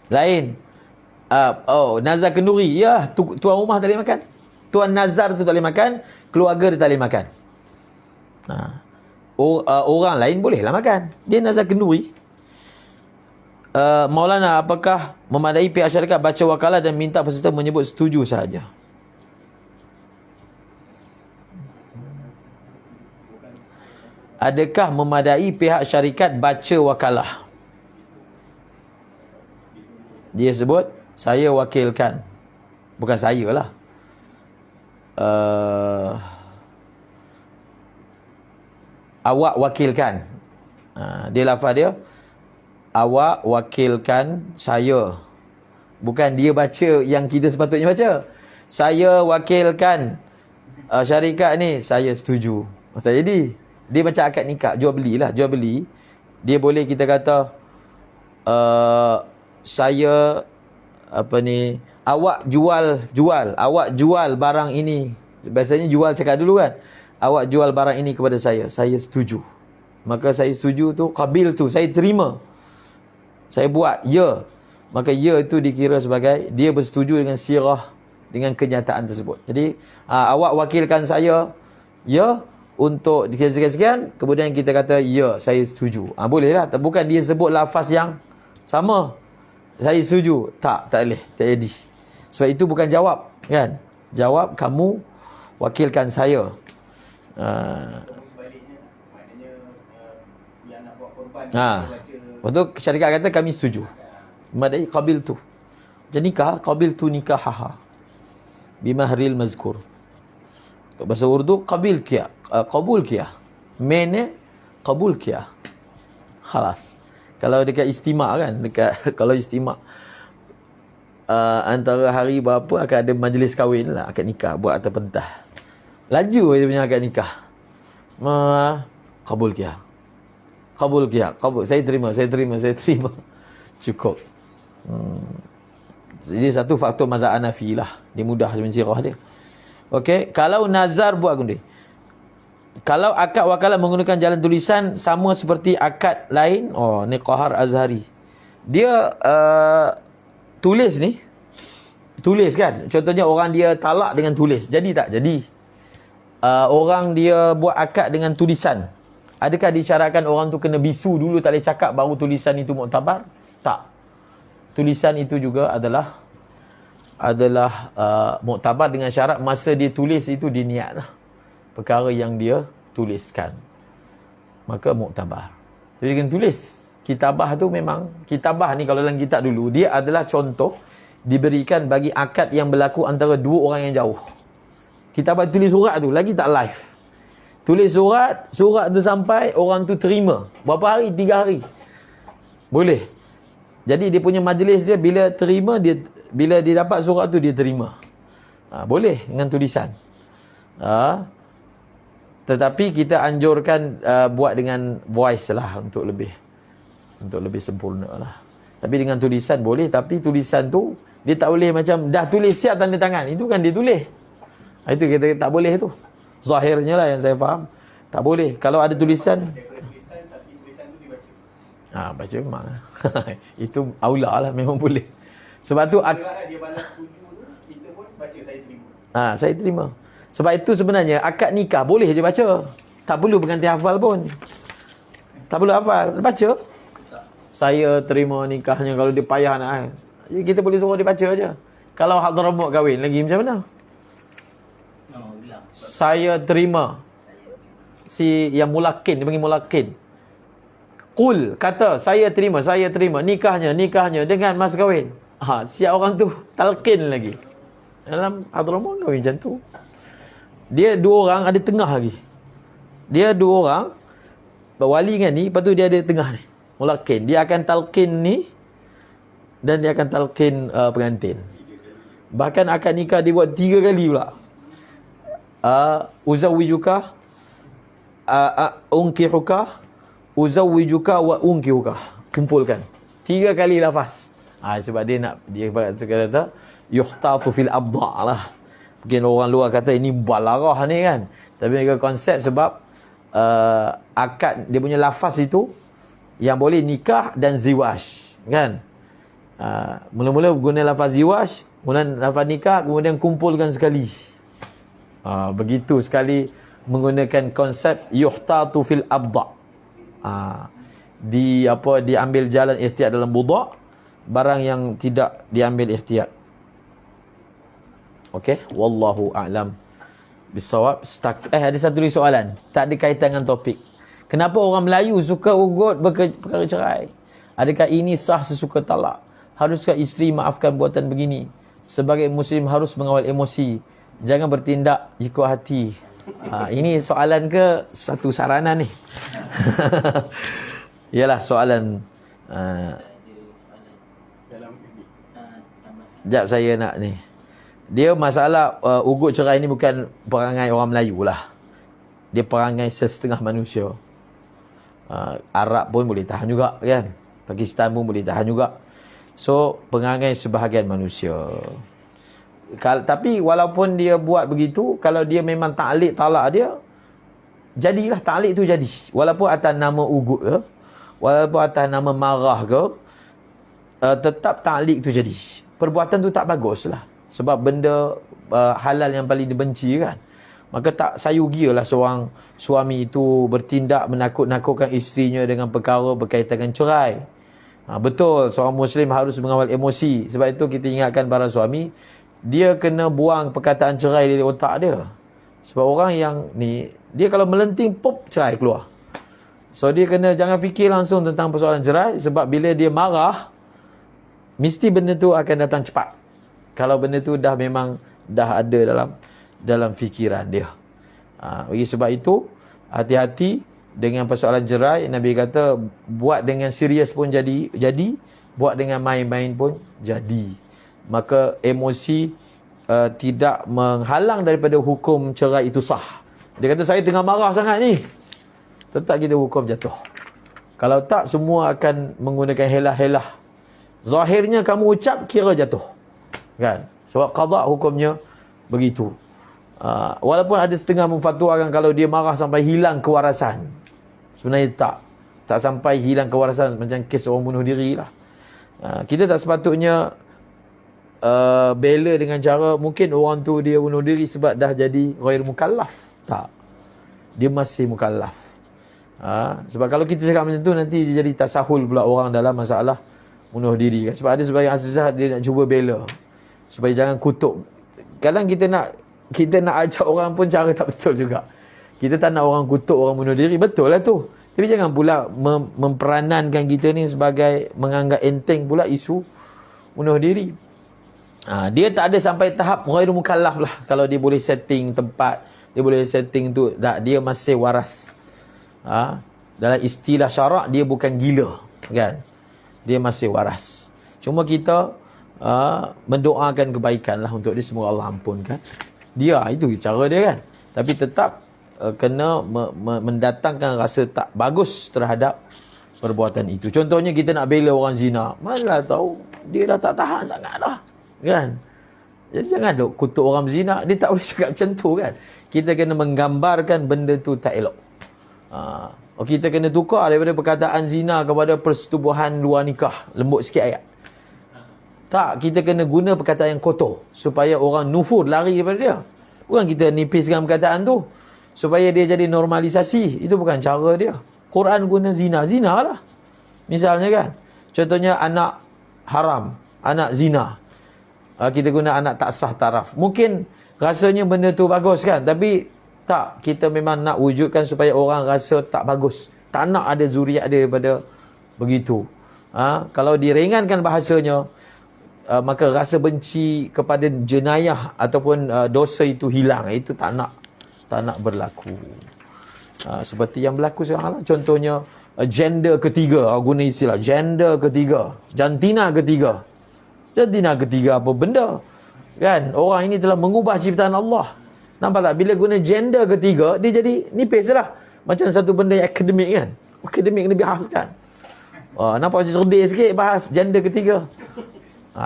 Lain. Nazar kenduri. Ya, tuan rumah tak boleh makan. Tuan nazar tu tak boleh makan, keluarga dia tak boleh makan. Orang lain bolehlah makan. Dia nazar kenduri. Maulana, apakah memadai pihak syarikat baca wakalah dan minta peserta menyebut setuju sahaja? Adakah memadai pihak syarikat baca wakalah? Dia sebut, saya wakilkan. Bukan saya lah. Awak wakilkan. Dia lafaz dia, awak wakilkan saya. Bukan dia baca yang kita sepatutnya baca. Saya wakilkan syarikat ni, saya setuju. Tak jadi. Dia macam akad nikah, jual beli lah. Jual beli, dia boleh kita kata, saya awak jual barang ini. Biasanya jual cakap dulu kan, awak jual barang ini kepada saya setuju. Maka saya setuju tu, qabil tu, saya terima, saya buat, ya. Maka ya itu dikira sebagai dia bersetuju dengan sirah, dengan kenyataan tersebut. Jadi awak wakilkan saya, ya, untuk sekian-sekian, kemudian kita kata, ya, saya setuju. Boleh lah. Bukan dia sebut lafaz yang sama, saya setuju. Tak boleh. Tak jadi. Sebab itu bukan jawab, kan? Jawab, kamu wakilkan saya. Sebaliknya, maknanya yang nak buat korban, lepas tu syarikat kata kami setuju. Madai qabil tu. Jadi nikah, qabil tu nikahaha bimahril mazkur. Bahasa Urdu, qabil kia, qabul kia. Mainnya qabul kia. Khalas. Kalau dekat istimak kan, kalau istimak antara hari berapa akan ada majlis kahwin lah, akad nikah buat atas pentah. Laju dia punya akad nikah. Qabul kia. Qabul kia. Qabul. Saya terima. Cukup. Jadi satu faktor mazhab Hanafi lah. Dia mudah dengan sirah dia. Okey, kalau nazar buat gundi. Kalau akad wakalah menggunakan jalan tulisan sama seperti akad lain, ni Qahar Azhari. Dia tulis ni. Tulis kan? Contohnya orang dia talak dengan tulis. Jadi tak? Jadi. Orang dia buat akad dengan tulisan. Adakah disyaratkan orang tu kena bisu dulu, tak boleh cakap baru tulisan itu muktabar? Tak. Tulisan itu juga adalah muktabar dengan syarat masa dia tulis itu dia niat lah perkara yang dia tuliskan, maka muktabar. Jadi kena tulis. Kitabah tu memang, kitabah ni kalau dalam kitab dulu, dia adalah contoh diberikan bagi akad yang berlaku antara dua orang yang jauh. Kitabah tulis surat tu lagi tak live. Tulis surat tu sampai orang tu terima. Berapa hari? 3 hari. Boleh. Jadi dia punya majlis dia bila dia dapat surat tu dia terima. Boleh dengan tulisan. Tetapi kita anjurkan buat dengan voice lah untuk lebih sempurna lah. Tapi dengan tulisan boleh, tapi tulisan tu dia tak boleh macam dah tulis siap tanda tangan. Itu kan dia tulis. Itu kita tak boleh tu. Zahirnya lah yang saya faham. Tak boleh. Kalau ada tulisan, tulisan tapi tulisan tu dibaca. Baca memang. Itu aula lah, memang boleh. Sebab tu Dia balas setuju tu, kita pun baca saya terima. saya terima. Sebab itu sebenarnya akad nikah boleh je baca. Tak perlu pengantin hafal pun. Tak perlu hafal, baca. Saya terima nikahnya, kalau dia payah nak. Kita boleh suruh dia baca je. Kalau Hadramut kahwin lagi macam mana? Saya terima. Si yang mulakin, dia panggil mulakin. Qul, kata saya terima nikahnya dengan mas kahwin. Siap orang tu talqin lagi. Dalam Hadramut kahwin macam tu. Dia dua orang ada tengah lagi. Dia dua orang wali kan ni, lepas tu dia ada tengah ni. Mulakin, dia akan talqin ni dan dia akan talqin pengantin. Bahkan akad nikah dia buat 3 kali pula. Uzawwijuka, unkihuka, uzawwijuka wa unkihuka. Kumpulkan 3 kali lafaz. Sebab dia kata yuhtatu fil abda' lah. Mungkin orang luar kata ini balarah ni kan. Tapi mereka konsep sebab akad dia punya lafaz itu yang boleh nikah dan ziwaj kan. Mula-mula guna lafaz ziwaj, kemudian lafaz nikah, kemudian kumpulkan sekali. Begitu sekali menggunakan konsep yuhtatu fil abda'. Diambil jalan ihtiyat dalam budak, barang yang tidak diambil ihtiyat. Okey, wallahu a'lam bisawab. Ada satu lagi soalan, tak ada kaitan dengan topik. Kenapa orang Melayu suka ugut perkara cerai? Adakah ini sah sesuka talak? Haruskah isteri maafkan buatan begini? Sebagai Muslim harus mengawal emosi, jangan bertindak ikut hati. Ini soalan ke satu saranan ni? Yalah soalan. Sekejap saya nak ni. Dia masalah ugut cerai ni bukan perangai orang Melayu lah. Dia perangai setengah manusia. Arab pun boleh tahan juga kan. Pakistan pun boleh tahan juga. So perangai sebahagian manusia. Tapi walaupun dia buat begitu, kalau dia memang ta'liq talak dia, jadilah ta'liq tu jadi. Walaupun atas nama ugut ke, walaupun atas nama marah ke, tetap ta'liq tu jadi. Perbuatan tu tak bagus lah. Sebab benda halal yang paling dibenci kan. Maka tak sayu gialah seorang suami itu bertindak menakut-nakutkan isterinya dengan perkara berkaitan dengan cerai. Betul, seorang Muslim harus mengawal emosi. Sebab itu kita ingatkan para suami, dia kena buang perkataan cerai dari otak dia. Sebab orang yang ni, dia kalau melenting, pop, cerai keluar. So dia kena jangan fikir langsung tentang persoalan cerai. Sebab bila dia marah, mesti benda tu akan datang cepat. Kalau benda tu memang dah ada dalam fikiran dia. Bagi sebab itu, hati-hati dengan persoalan cerai. Nabi kata, buat dengan serius pun jadi, buat dengan main-main pun jadi. Maka emosi tidak menghalang daripada hukum cerai itu sah. Dia kata, saya tengah marah sangat ni, tetap kita hukum jatuh. Kalau tak, semua akan menggunakan helah-helah. Zahirnya kamu ucap, kira jatuh kan. Sebab qada hukumnya begitu. Walaupun ada setengah memfatwakan kalau dia marah sampai hilang kewarasan, sebenarnya tak sampai hilang kewarasan macam kes orang bunuh diri lah. Kita tak sepatutnya bela dengan cara mungkin orang tu dia bunuh diri sebab dah jadi ghair mukallaf. Tak, dia masih mukallaf. Sebab kalau kita cakap macam tu, nanti dia jadi tasahul pula orang dalam masalah bunuh diri kan. Sebab ada sebagian asasah dia nak cuba bela supaya jangan kutuk. Kadang kita nak ajak orang pun cara tak betul juga. Kita tak nak orang kutuk orang bunuh diri, betul lah tu. Tapi jangan pula memperanankan kita ni sebagai menganggap enteng pula isu bunuh diri. Dia tak ada sampai tahap ghairu mukallaf lah. Kalau dia boleh setting tempat, dia boleh setting tu, dia masih waras. Dalam istilah syarak dia bukan gila kan. Dia masih waras. Cuma kita mendoakan kebaikan lah untuk dia, semoga Allah ampunkan dia. Itu cara dia kan. Tapi tetap kena mendatangkan rasa tak bagus terhadap perbuatan itu. Contohnya kita nak bela orang zina, malah tahu dia dah tak tahan sangat dah kan. Jadi jangan duk kutuk orang zina. Dia tak boleh cakap macam tu kan. Kita kena menggambarkan benda tu tak elok. Kita kena tukar daripada perkataan zina kepada persetubuhan luar nikah. Lembut sikit ayat. Tak, kita kena guna perkataan yang kotor supaya orang nufur, lari daripada dia. Bukan kita nipiskan perkataan tu supaya dia jadi normalisasi. Itu bukan cara dia. Quran guna zina, zina lah. Misalnya kan, contohnya anak haram, anak zina. Kita guna anak tak sah taraf. Mungkin rasanya benda tu bagus kan, tapi tak, kita memang nak wujudkan supaya orang rasa tak bagus. Tak nak ada zuriat dia daripada begitu. Kalau diringankan bahasanya, maka rasa benci kepada jenayah ataupun dosa itu hilang. Itu tak nak berlaku. Seperti yang berlaku sekarang lah. Contohnya gender ketiga. Guna istilah gender ketiga, jantina ketiga. Jantina ketiga apa benda kan? Orang ini telah mengubah ciptaan Allah. Nampak tak? Bila guna gender ketiga, dia jadi nipis lah. Macam satu benda yang akademik kan. Akademik kena bahaskan. Nampak macam cerdik sikit bahas gender ketiga.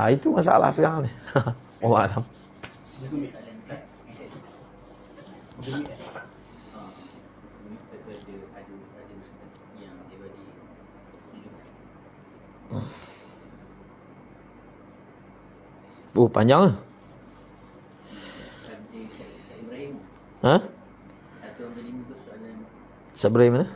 Itu masalah sekarang ni. Allah Alam. Panjang lah. Ha? Sabrai mana?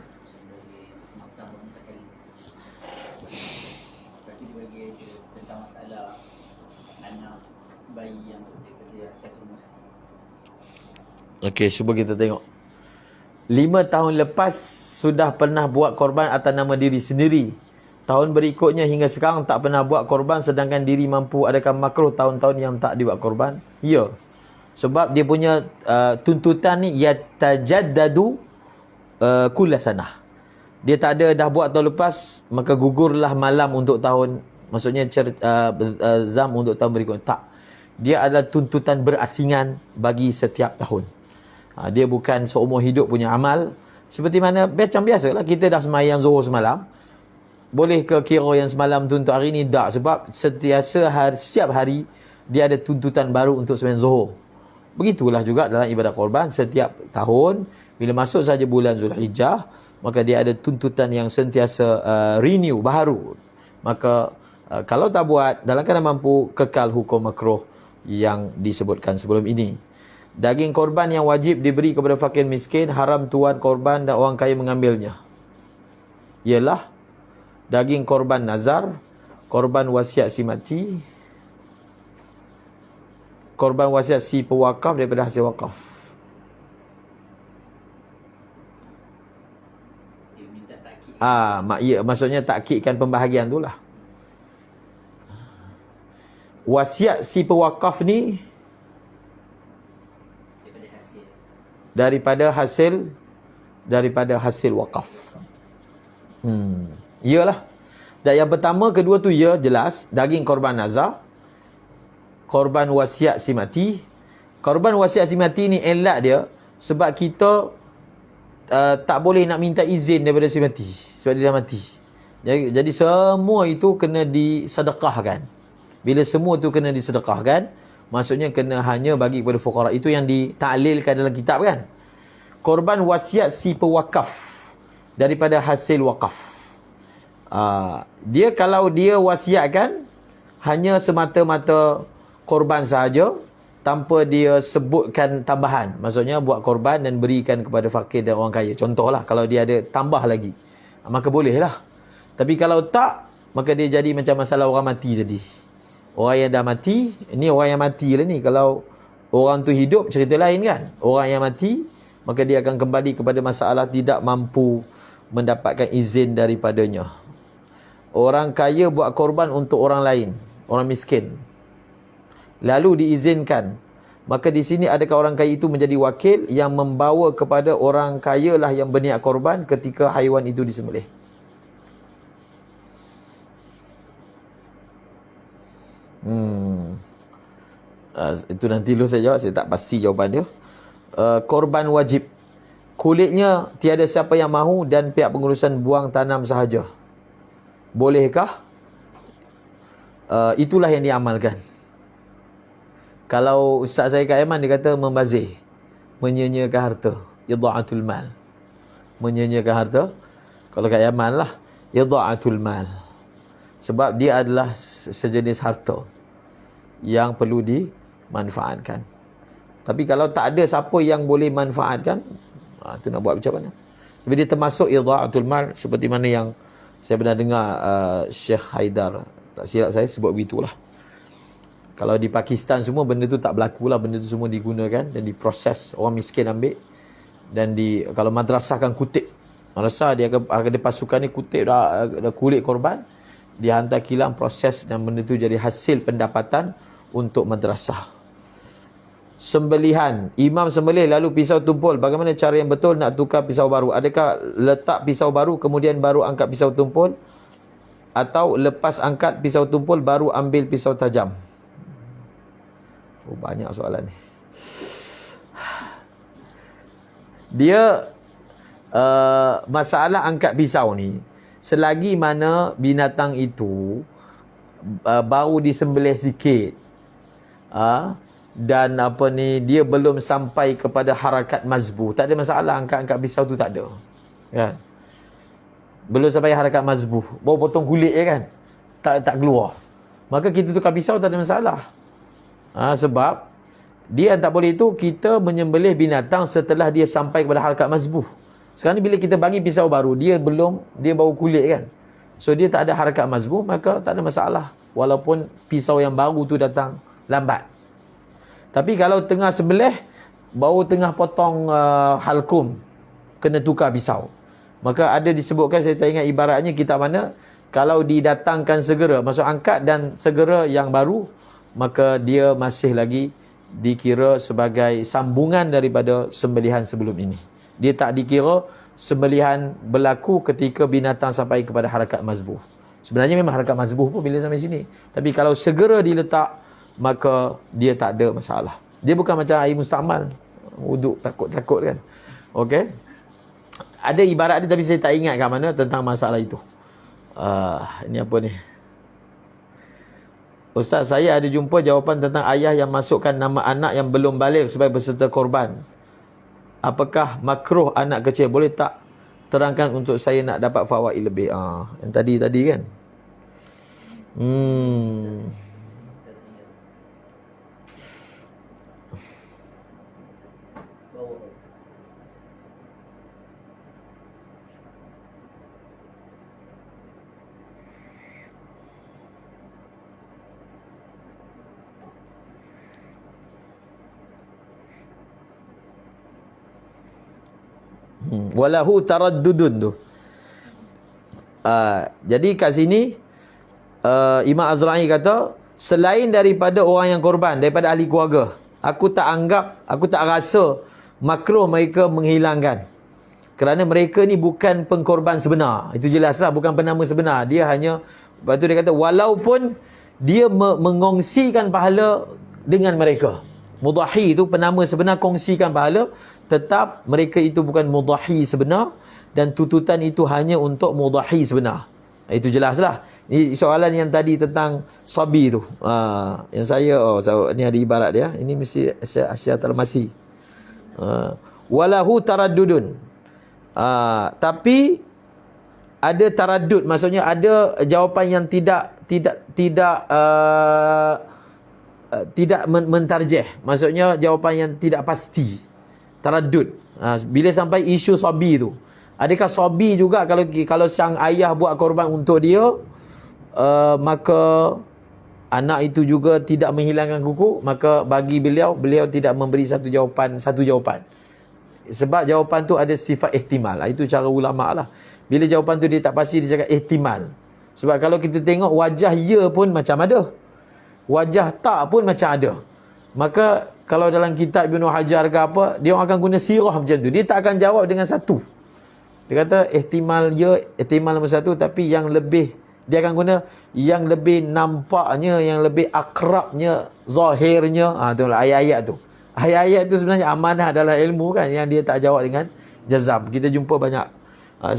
Okey, cuba kita tengok. 5 tahun lepas sudah pernah buat korban atas nama diri sendiri. Tahun berikutnya hingga sekarang tak pernah buat korban sedangkan diri mampu. Adakah makruh tahun-tahun yang tak dibuat korban? Ya. Sebab dia punya tuntutan ni yatajaddadu kulla sanah. Dia tak ada dah buat tahun lepas, maka gugurlah malam untuk tahun, maksudnya zam untuk tahun berikutnya. Tak. Dia adalah tuntutan berasingan bagi setiap tahun. Dia bukan seumur hidup punya amal. Seperti mana macam biasalah kita dah sembahyang zuhur semalam. Boleh ke kira yang semalam tu untuk hari ni? Tak. Sebab setiap hari dia ada tuntutan baru untuk sembahyang zuhur. Begitulah juga dalam ibadah korban. Setiap tahun bila masuk saja bulan Zulhijjah, maka dia ada tuntutan yang sentiasa renew, baharu. Maka kalau tak buat, dalam keadaan mampu, kekal hukum makruh yang disebutkan sebelum ini. Daging korban yang wajib diberi kepada fakir miskin, haram tuan korban dan orang kaya mengambilnya. Ialah daging korban nazar, korban wasiat si mati, korban wasiat si pewakaf daripada hasil wakaf. Maksudnya takkidkan pembahagian tu lah. Wasiat si pewakaf ni daripada hasil wakaf. Iyalah. Dan yang pertama, kedua tu ya jelas, daging korban nazar, korban wasiat si mati. Korban wasiat si mati ni elak dia sebab kita tak boleh nak minta izin daripada si mati sebab dia dah mati. Jadi semua itu kena disedekahkan. Bila semua tu kena disedekahkan, maksudnya kena hanya bagi kepada fuqara. Itu yang ditaklilkan dalam kitab kan. Korban wasiat si pewakaf daripada hasil wakaf. Dia kalau dia wasiatkan hanya semata-mata korban sahaja tanpa dia sebutkan tambahan. Maksudnya buat korban dan berikan kepada fakir dan orang kaya. Contohlah kalau dia ada tambah lagi, maka bolehlah. Tapi kalau tak, maka dia jadi macam masalah orang mati tadi. Orang yang dah mati, ni orang yang mati lah ni. Kalau orang tu hidup, cerita lain kan. Orang yang mati, maka dia akan kembali kepada masalah tidak mampu mendapatkan izin daripadanya. Orang kaya buat korban untuk orang lain, orang miskin, lalu diizinkan, maka di sini adakah orang kaya itu menjadi wakil yang membawa kepada orang kaya lah yang berniat korban ketika haiwan itu disembelih? Itu nanti dulu saya jawab, saya tak pasti jawapan dia. Korban wajib. Kulitnya tiada siapa yang mahu dan pihak pengurusan buang tanam sahaja. Bolehkah? Itulah yang diamalkan. Kalau ustaz saya kat Yaman, dia kata membazir, menyia-nyiakan harta, idha'atul mal, menyia-nyiakan harta. Kalau kat Yaman lah, idha'atul mal, sebab dia adalah sejenis harta yang perlu dimanfaatkan. Tapi kalau tak ada siapa yang boleh manfaatkan, tu nak buat macam mana? Tapi dia termasuk idha'atul mal, seperti mana yang saya pernah dengar Syekh Haidar, tak silap saya, sebut begitulah. Kalau di Pakistan semua benda tu tak berlaku lah, benda tu semua digunakan dan diproses, orang miskin ambil. Dan kalau madrasah kan kutip, madrasah dia ada pasukan ni kutip dah kulit korban, dia hantar kilang, proses, dan benda tu jadi hasil pendapatan untuk madrasah. Sembelihan, imam sembelih lalu pisau tumpul, bagaimana cara yang betul nak tukar pisau baru? Adakah letak pisau baru kemudian baru angkat pisau tumpul, atau lepas angkat pisau tumpul baru ambil pisau tajam? Oh, banyak soalan ni. Dia masalah angkat pisau ni, selagi mana binatang itu baru disembelih sikit, dan dia belum sampai kepada harakat mazbuh, tak ada masalah. Angkat-angkat pisau tu tak ada, kan? Belum sampai harakat mazbuh, baru potong kulit je kan, tak keluar, maka kita tukar pisau, tak ada masalah. Sebab dia tak boleh itu, kita menyembelih binatang setelah dia sampai kepada harakat mazbuh. Sekarang ni bila kita bagi pisau baru, dia baru kulit kan, so dia tak ada harakat mazbuh, maka tak ada masalah walaupun pisau yang baru tu datang lambat. Tapi kalau tengah sembelih, baru tengah potong halkum, kena tukar pisau, maka ada disebutkan, saya tak ingat ibaratnya kitab mana, kalau didatangkan segera, maksud angkat dan segera yang baru, maka dia masih lagi dikira sebagai sambungan daripada sembelihan sebelum ini. Dia tak dikira sembelihan berlaku ketika binatang sampai kepada harakat mazbuh. Sebenarnya memang harakat mazbuh pun bila sampai sini, tapi kalau segera diletak, maka dia tak ada masalah. Dia bukan macam air mustamal, wuduk takut-takut kan. Okey, ada ibarat dia, tapi saya tak ingat kat mana tentang masalah itu. Ini apa ni? Ustaz, saya ada jumpa jawapan tentang ayah yang masukkan nama anak yang belum baligh sebagai peserta korban. Apakah makruh anak kecil? Boleh tak terangkan untuk saya nak dapat fawaid lebih? Yang tadi kan. Walahu taraddudun tu. Jadi kat sini Imam Azra'i kata, selain daripada orang yang korban, daripada ahli keluarga, aku tak rasa makruh mereka menghilangkan, kerana mereka ni bukan pengkorban sebenar. Itu jelaslah, bukan penama sebenar. Dia hanya, lepas tu dia kata, walaupun dia mengongsikan pahala dengan mereka, mudahi itu penama sebenar, kongsikan pahala, tetap mereka itu bukan mudahi sebenar, dan tututan itu hanya untuk mudahi sebenar. Itu jelaslah. Ini soalan yang tadi tentang sabi tu. Yang saya, ni ada ibarat dia. Ini mesti Asy'ar Talmasi. Walahu taraddudun. Tapi ada taraddud, maksudnya ada jawapan yang tidak mentarjih, maksudnya jawapan yang tidak pasti, taraddud. Bila sampai isu sabi tu, adakah sabi juga kalau sang ayah buat korban untuk dia, maka anak itu juga tidak menghilangkan kuku? Maka bagi beliau tidak memberi satu jawapan. Sebab jawapan tu ada sifat ihtimal. Itu cara ulama lah. Bila jawapan tu dia tak pasti, dia cakap ihtimal. Sebab kalau kita tengok wajah ya pun macam ada, wajah tak pun macam ada. Maka kalau dalam kitab Ibnu Hajar ke apa, dia akan guna sirah macam tu. Dia tak akan jawab dengan satu. Dia kata ihtimal ya, ihtimal nombor satu, tapi yang lebih Dia akan guna yang lebih nampaknya, yang lebih akrabnya, zahirnya. Itulah ayat-ayat tu. Ayat-ayat tu sebenarnya amanah adalah ilmu kan, yang dia tak jawab dengan jazam. Kita jumpa banyak.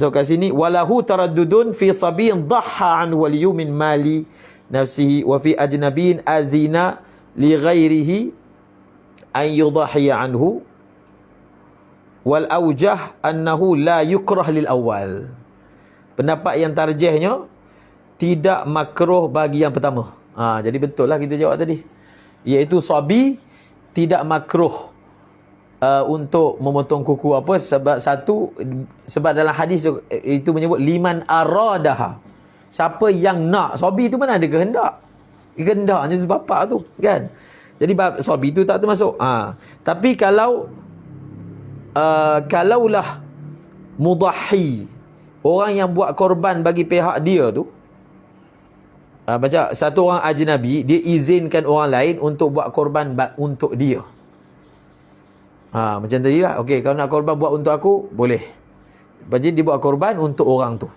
So kat sini, walahu taraddudun fi sabiyin dhahha an waliyu min mali nafsihi wa fi ajnabin azina li ghairihi an yudahiya anhu wal awjah annahu la yukrah lil awal. Pendapat yang tarjihnya tidak makruh bagi yang pertama. Jadi betul lah kita jawab tadi, iaitu sabi tidak makruh untuk memotong kuku. Apa? Sebab dalam hadis itu menyebut liman aradaha, siapa yang nak. Sabi tu mana ada kehendak, kehendaknya sebapak tu kan. Jadi sabi tu tak termasuk. Tapi kalaulah mudahi, orang yang buat korban bagi pihak dia tu, macam satu orang ajnabi, dia izinkan orang lain untuk buat korban untuk dia. Macam tadi lah. Okey, kalau nak korban buat untuk aku, boleh. Jadi dia buat korban untuk orang tu.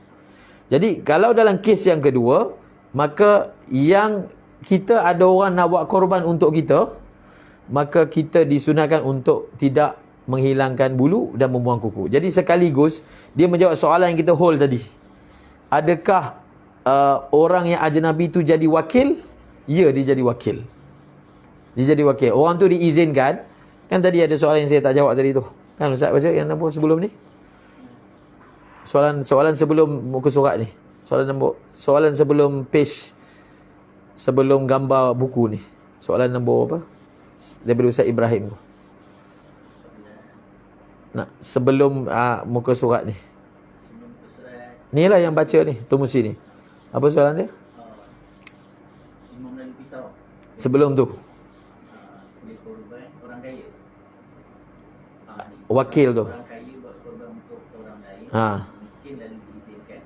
Jadi kalau dalam kes yang kedua, maka yang kita ada orang nak buat korban untuk kita, maka kita disunahkan untuk tidak menghilangkan bulu dan membuang kuku. Jadi sekaligus dia menjawab soalan yang kita hold tadi. Adakah orang yang ajnabi tu jadi wakil? Ya, dia jadi wakil. Dia jadi wakil. Orang tu diizinkan. Kan tadi ada soalan yang saya tak jawab tadi tu. Kan Ustaz baca yang nombor sebelum ni? Soalan sebelum muka surat ni. Soalan sebelum page, sebelum gambar buku ni. Soalan nombor apa? Daripada Ustaz Ibrahim tu. Nak sebelum muka surat ni. Ni lah yang baca ni, Tumusi ni. Apa soalan dia? Imam lalu pisau. Sebelum tu. Kulit korban orang kaya. Wakil tu. Orang kaya buat korban untuk orang lain. Miskin lalu diizinkan.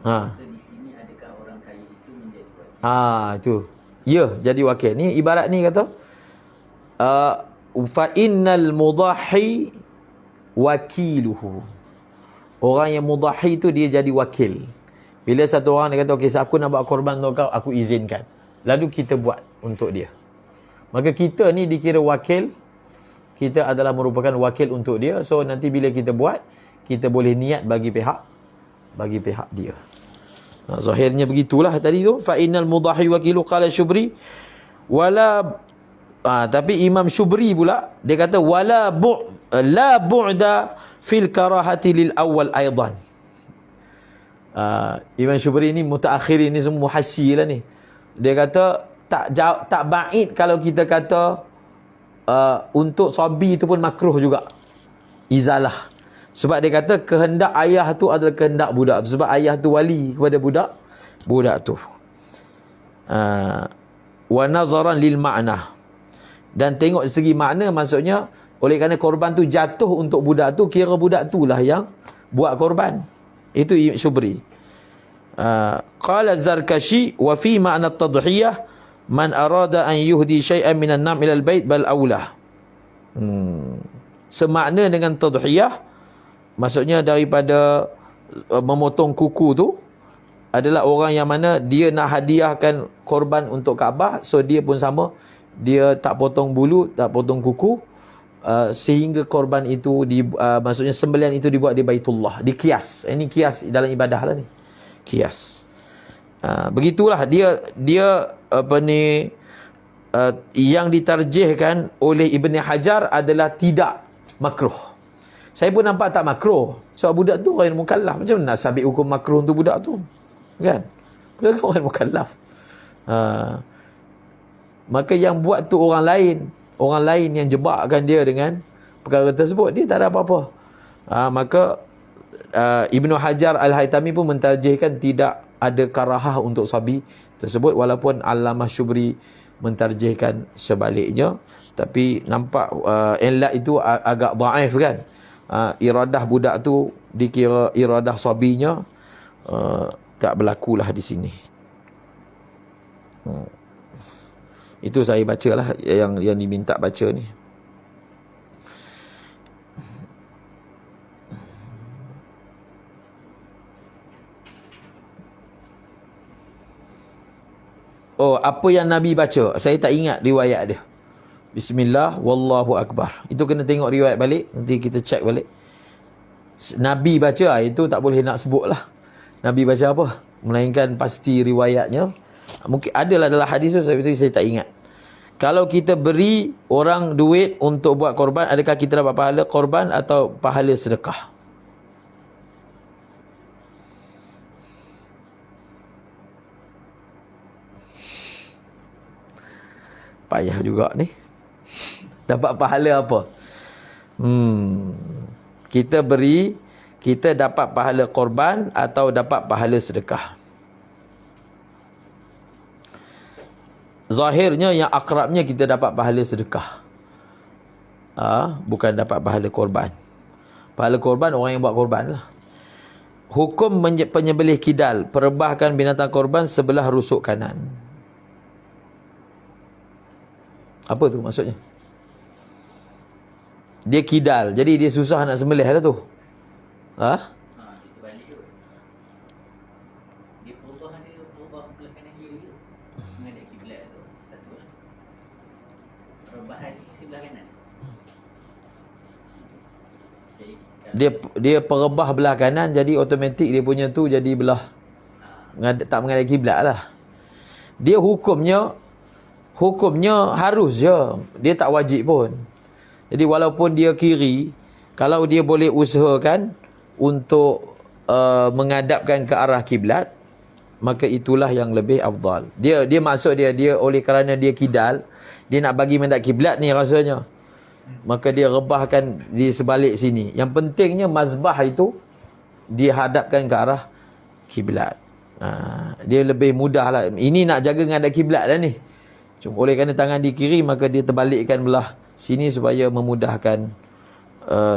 So, di sini adakah orang kaya itu menjadi wakil? Itu. Ya, jadi wakil. Ni ibarat ni kata, fa innal mudahi wakiluhu. Orang yang mudahi tu dia jadi wakil. Bila satu orang dia kata, okey, aku nak buat korban untuk kau, aku izinkan. Lalu kita buat untuk dia. Maka kita ni dikira wakil. Kita adalah merupakan wakil untuk dia. So nanti bila kita buat, kita boleh niat bagi pihak dia. Zahirnya begitulah tadi tu. Fa innal mudahi wakilu qala Syubri wala tapi Imam Syubri pula dia kata la bu'da fil karahati lil awal aidan. Imam Syubri ni mutaakhirin ni semua muhassi lah ni. Dia kata tak baik kalau kita kata untuk sabi tu pun makruh juga izalah. Sebab dia kata kehendak ayah tu adalah kehendak budak tu. Sebab ayah tu wali kepada budak tu. Wa nazaran lil ma'na. Dan tengok dari segi makna, maksudnya oleh kerana korban tu jatuh untuk budak tu, kira budak tu lah yang buat korban. Itu Syubri. Qala Zarkashi wa fi ma'na at-tadhiyah man arada an yuhdi syai'an minan nam ila al-bait bal aula. Semakna dengan tadhiyah, maksudnya daripada memotong kuku tu adalah orang yang mana dia nak hadiahkan korban untuk Kaabah, so dia pun sama, dia tak potong bulu, tak potong kuku, sehingga korban itu maksudnya sembelihan itu dibuat di Baitullah, di kias. Ini kias dalam ibadah lah ni, kias. Begitulah dia apa ni, yang ditarjihkan oleh Ibn Hajar adalah tidak makruh. Saya pun nampak tak makruh, sebab budak tu orang mukallaf. Macam mana nak sabit hukum makruh untuk budak tu, kan? Budak tu orang mukallaf. Maka yang buat tu orang lain yang jebakkan dia dengan perkara tersebut, dia tak ada apa-apa. Maka Ibnu Hajar Al-Haytami pun mentarjihkan tidak ada karahah untuk sabi tersebut, walaupun Allamah Syubri mentarjihkan sebaliknya. Tapi nampak ilat itu agak dhaif kan. Iradah budak tu dikira iradah sabinya, tak berlakulah di sini. Itu saya bacalah yang diminta baca ni. Oh, apa yang Nabi baca? Saya tak ingat riwayat dia. Bismillah, wallahu akbar. Itu kena tengok riwayat balik. Nanti kita check balik. Nabi baca, itu tak boleh nak sebut lah. Nabi baca apa? Melainkan pasti riwayatnya. Mungkin adalah dalam hadis tu, tapi saya tak ingat. Kalau kita beri orang duit untuk buat korban, adakah kita dapat pahala korban atau pahala sedekah? Payah juga ni. Dapat pahala apa? Kita beri, kita dapat pahala korban atau dapat pahala sedekah? Zahirnya yang akrabnya kita dapat pahala sedekah. Bukan dapat pahala korban. Pahala korban orang yang buat korban lah. Hukum penyembelih kidal, perebahkan binatang korban sebelah rusuk kanan. Apa tu maksudnya? Dia kidal, jadi dia susah nak sembelih lah tu. Kita balik tu. Dia perubah belah kanan kiri tu. Menghadap kiblat tu. Satu lah. Perubahan ni sebelah kanan. Dia perebah belah kanan, jadi automatik dia punya tu jadi belah tak menghadap kiblat lah. Dia hukumnya harus je. Dia tak wajib pun. Jadi walaupun dia kiri, kalau dia boleh usahakan untuk menghadapkan ke arah kiblat, maka itulah yang lebih afdal. Dia maksud dia oleh kerana dia kidal, dia nak bagi menghadap kiblat ni rasanya. Maka dia rebahkan di sebalik sini. Yang pentingnya mazbah itu dihadapkan ke arah kiblat. Dia lebih mudah lah. Ini nak jaga menghadap kiblat dah ni. Cuma oleh kerana tangan di kiri, maka dia terbalikkan belah sini supaya memudahkan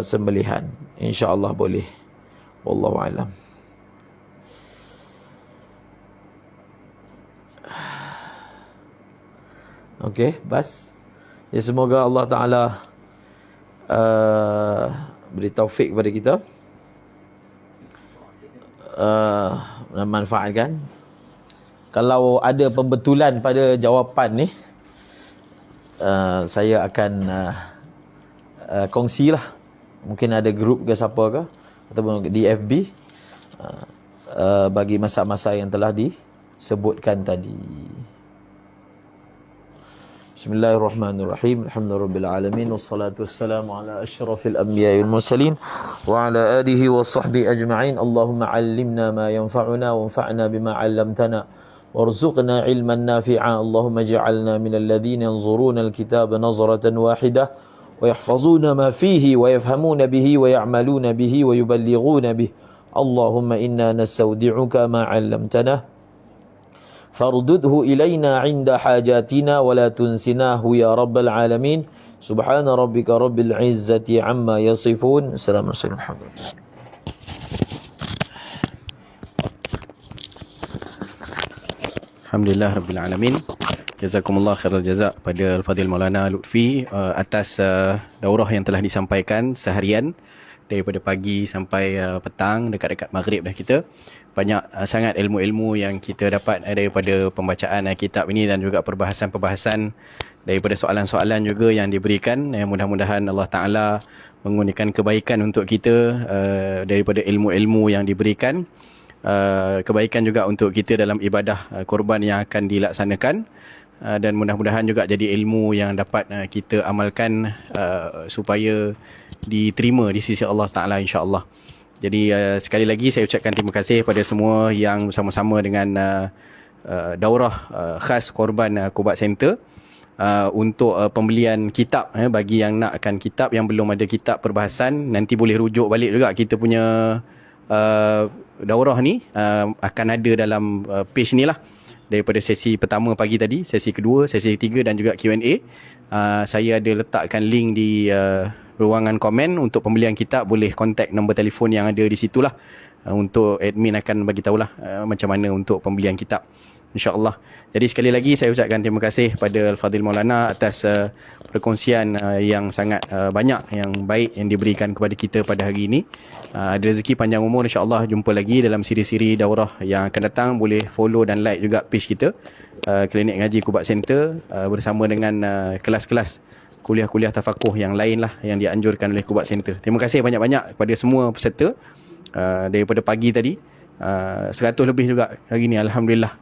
sembelihan. InsyaAllah boleh. Wallahu alam. Okey, bas. Ya, semoga Allah Ta'ala beri taufik kepada kita, memanfaatkan. Kalau ada pembetulan pada jawapan ni, saya akan kongsilah. Mungkin ada grup ke siapa ke, ataupun di FB, bagi masa-masa yang telah disebutkan tadi. Bismillahirrahmanirrahim. Alhamdulillahirabbil alamin, wassalatu wassalamu ala asyrafil anbiya'i wal mursalin wa ala alihi washabbihi ajma'in. Allahumma 'allimna ma yanfa'una wanfa'na bima 'allamtana warzuqna 'ilman nafi'a. Allahumma ij'alna minal ladzina yanzuruna al-kitaba nazratan wahidah wa yahfazuna ma fihi wa yafhamuna bihi wa ya'maluna bihi wa yuballighuna bihi. Allahumma inna nastawdi'uka ma 'allamtana fardudhu ilayna 'inda hajatina wa la tunsinahu ya rabbal alamin. Subhana rabbika rabbil izzati amma yasifun. Assalamualaikum warahmatullahi wabarakatuh. Alhamdulillah Rabbil Alamin. Jazakumullah khairul jazak pada Al-Fadhil Maulana Lutfi atas daurah yang telah disampaikan seharian daripada pagi sampai petang, dekat-dekat maghrib dah kita. Banyak sangat ilmu-ilmu yang kita dapat daripada pembacaan kitab ini dan juga perbahasan-perbahasan daripada soalan-soalan juga yang diberikan. Mudah-mudahan Allah Ta'ala mengurniakan kebaikan untuk kita daripada ilmu-ilmu yang diberikan. Kebaikan juga untuk kita dalam ibadah korban yang akan dilaksanakan, dan mudah-mudahan juga jadi ilmu yang dapat kita amalkan supaya diterima di sisi Allah Ta'ala, insya-Allah. Jadi sekali lagi saya ucapkan terima kasih pada semua yang bersama-sama dengan daurah khas korban Qubat Center untuk pembelian kitab. Bagi yang nakkan kitab, yang belum ada kitab perbahasan, nanti boleh rujuk balik juga kita punya daurah ni, akan ada dalam page ni lah, daripada sesi pertama pagi tadi, sesi kedua, sesi ketiga dan juga Q&A. Saya ada letakkan link di ruangan komen untuk pembelian kitab. Boleh kontak nombor telefon yang ada di situlah, untuk admin akan bagi tahulah macam mana untuk pembelian kitab. insya-Allah. Jadi sekali lagi saya ucapkan terima kasih pada Al-Fadhil Maulana atas perkongsian yang sangat banyak yang baik yang diberikan kepada kita pada hari ini. Ada rezeki panjang umur, insya-Allah jumpa lagi dalam siri-siri daurah yang akan datang. Boleh follow dan like juga page kita, Klinik Ngaji Kubat Center, bersama dengan kelas-kelas kuliah-kuliah tafakuh yang lain lah yang dianjurkan oleh Kubat Center. Terima kasih banyak-banyak kepada semua peserta daripada pagi tadi. 100 lebih juga hari ni, alhamdulillah.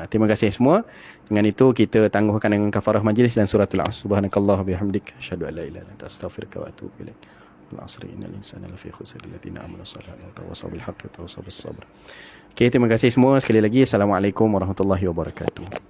Terima kasih semua. Dengan itu kita tangguhkan dengan kafarah majlis dan suratul Asr. Subhanakallah bihamdik asyhadu an la ilaha illa anta astaghfiruka wa atubu ilaik. Wal 'asri innal insana lafi khusr illa alladziina aamanu wa tawassaw bil haqqi wa tawassaw bis sabr. Okey, terima kasih semua sekali lagi. Assalamualaikum warahmatullahi wabarakatuh.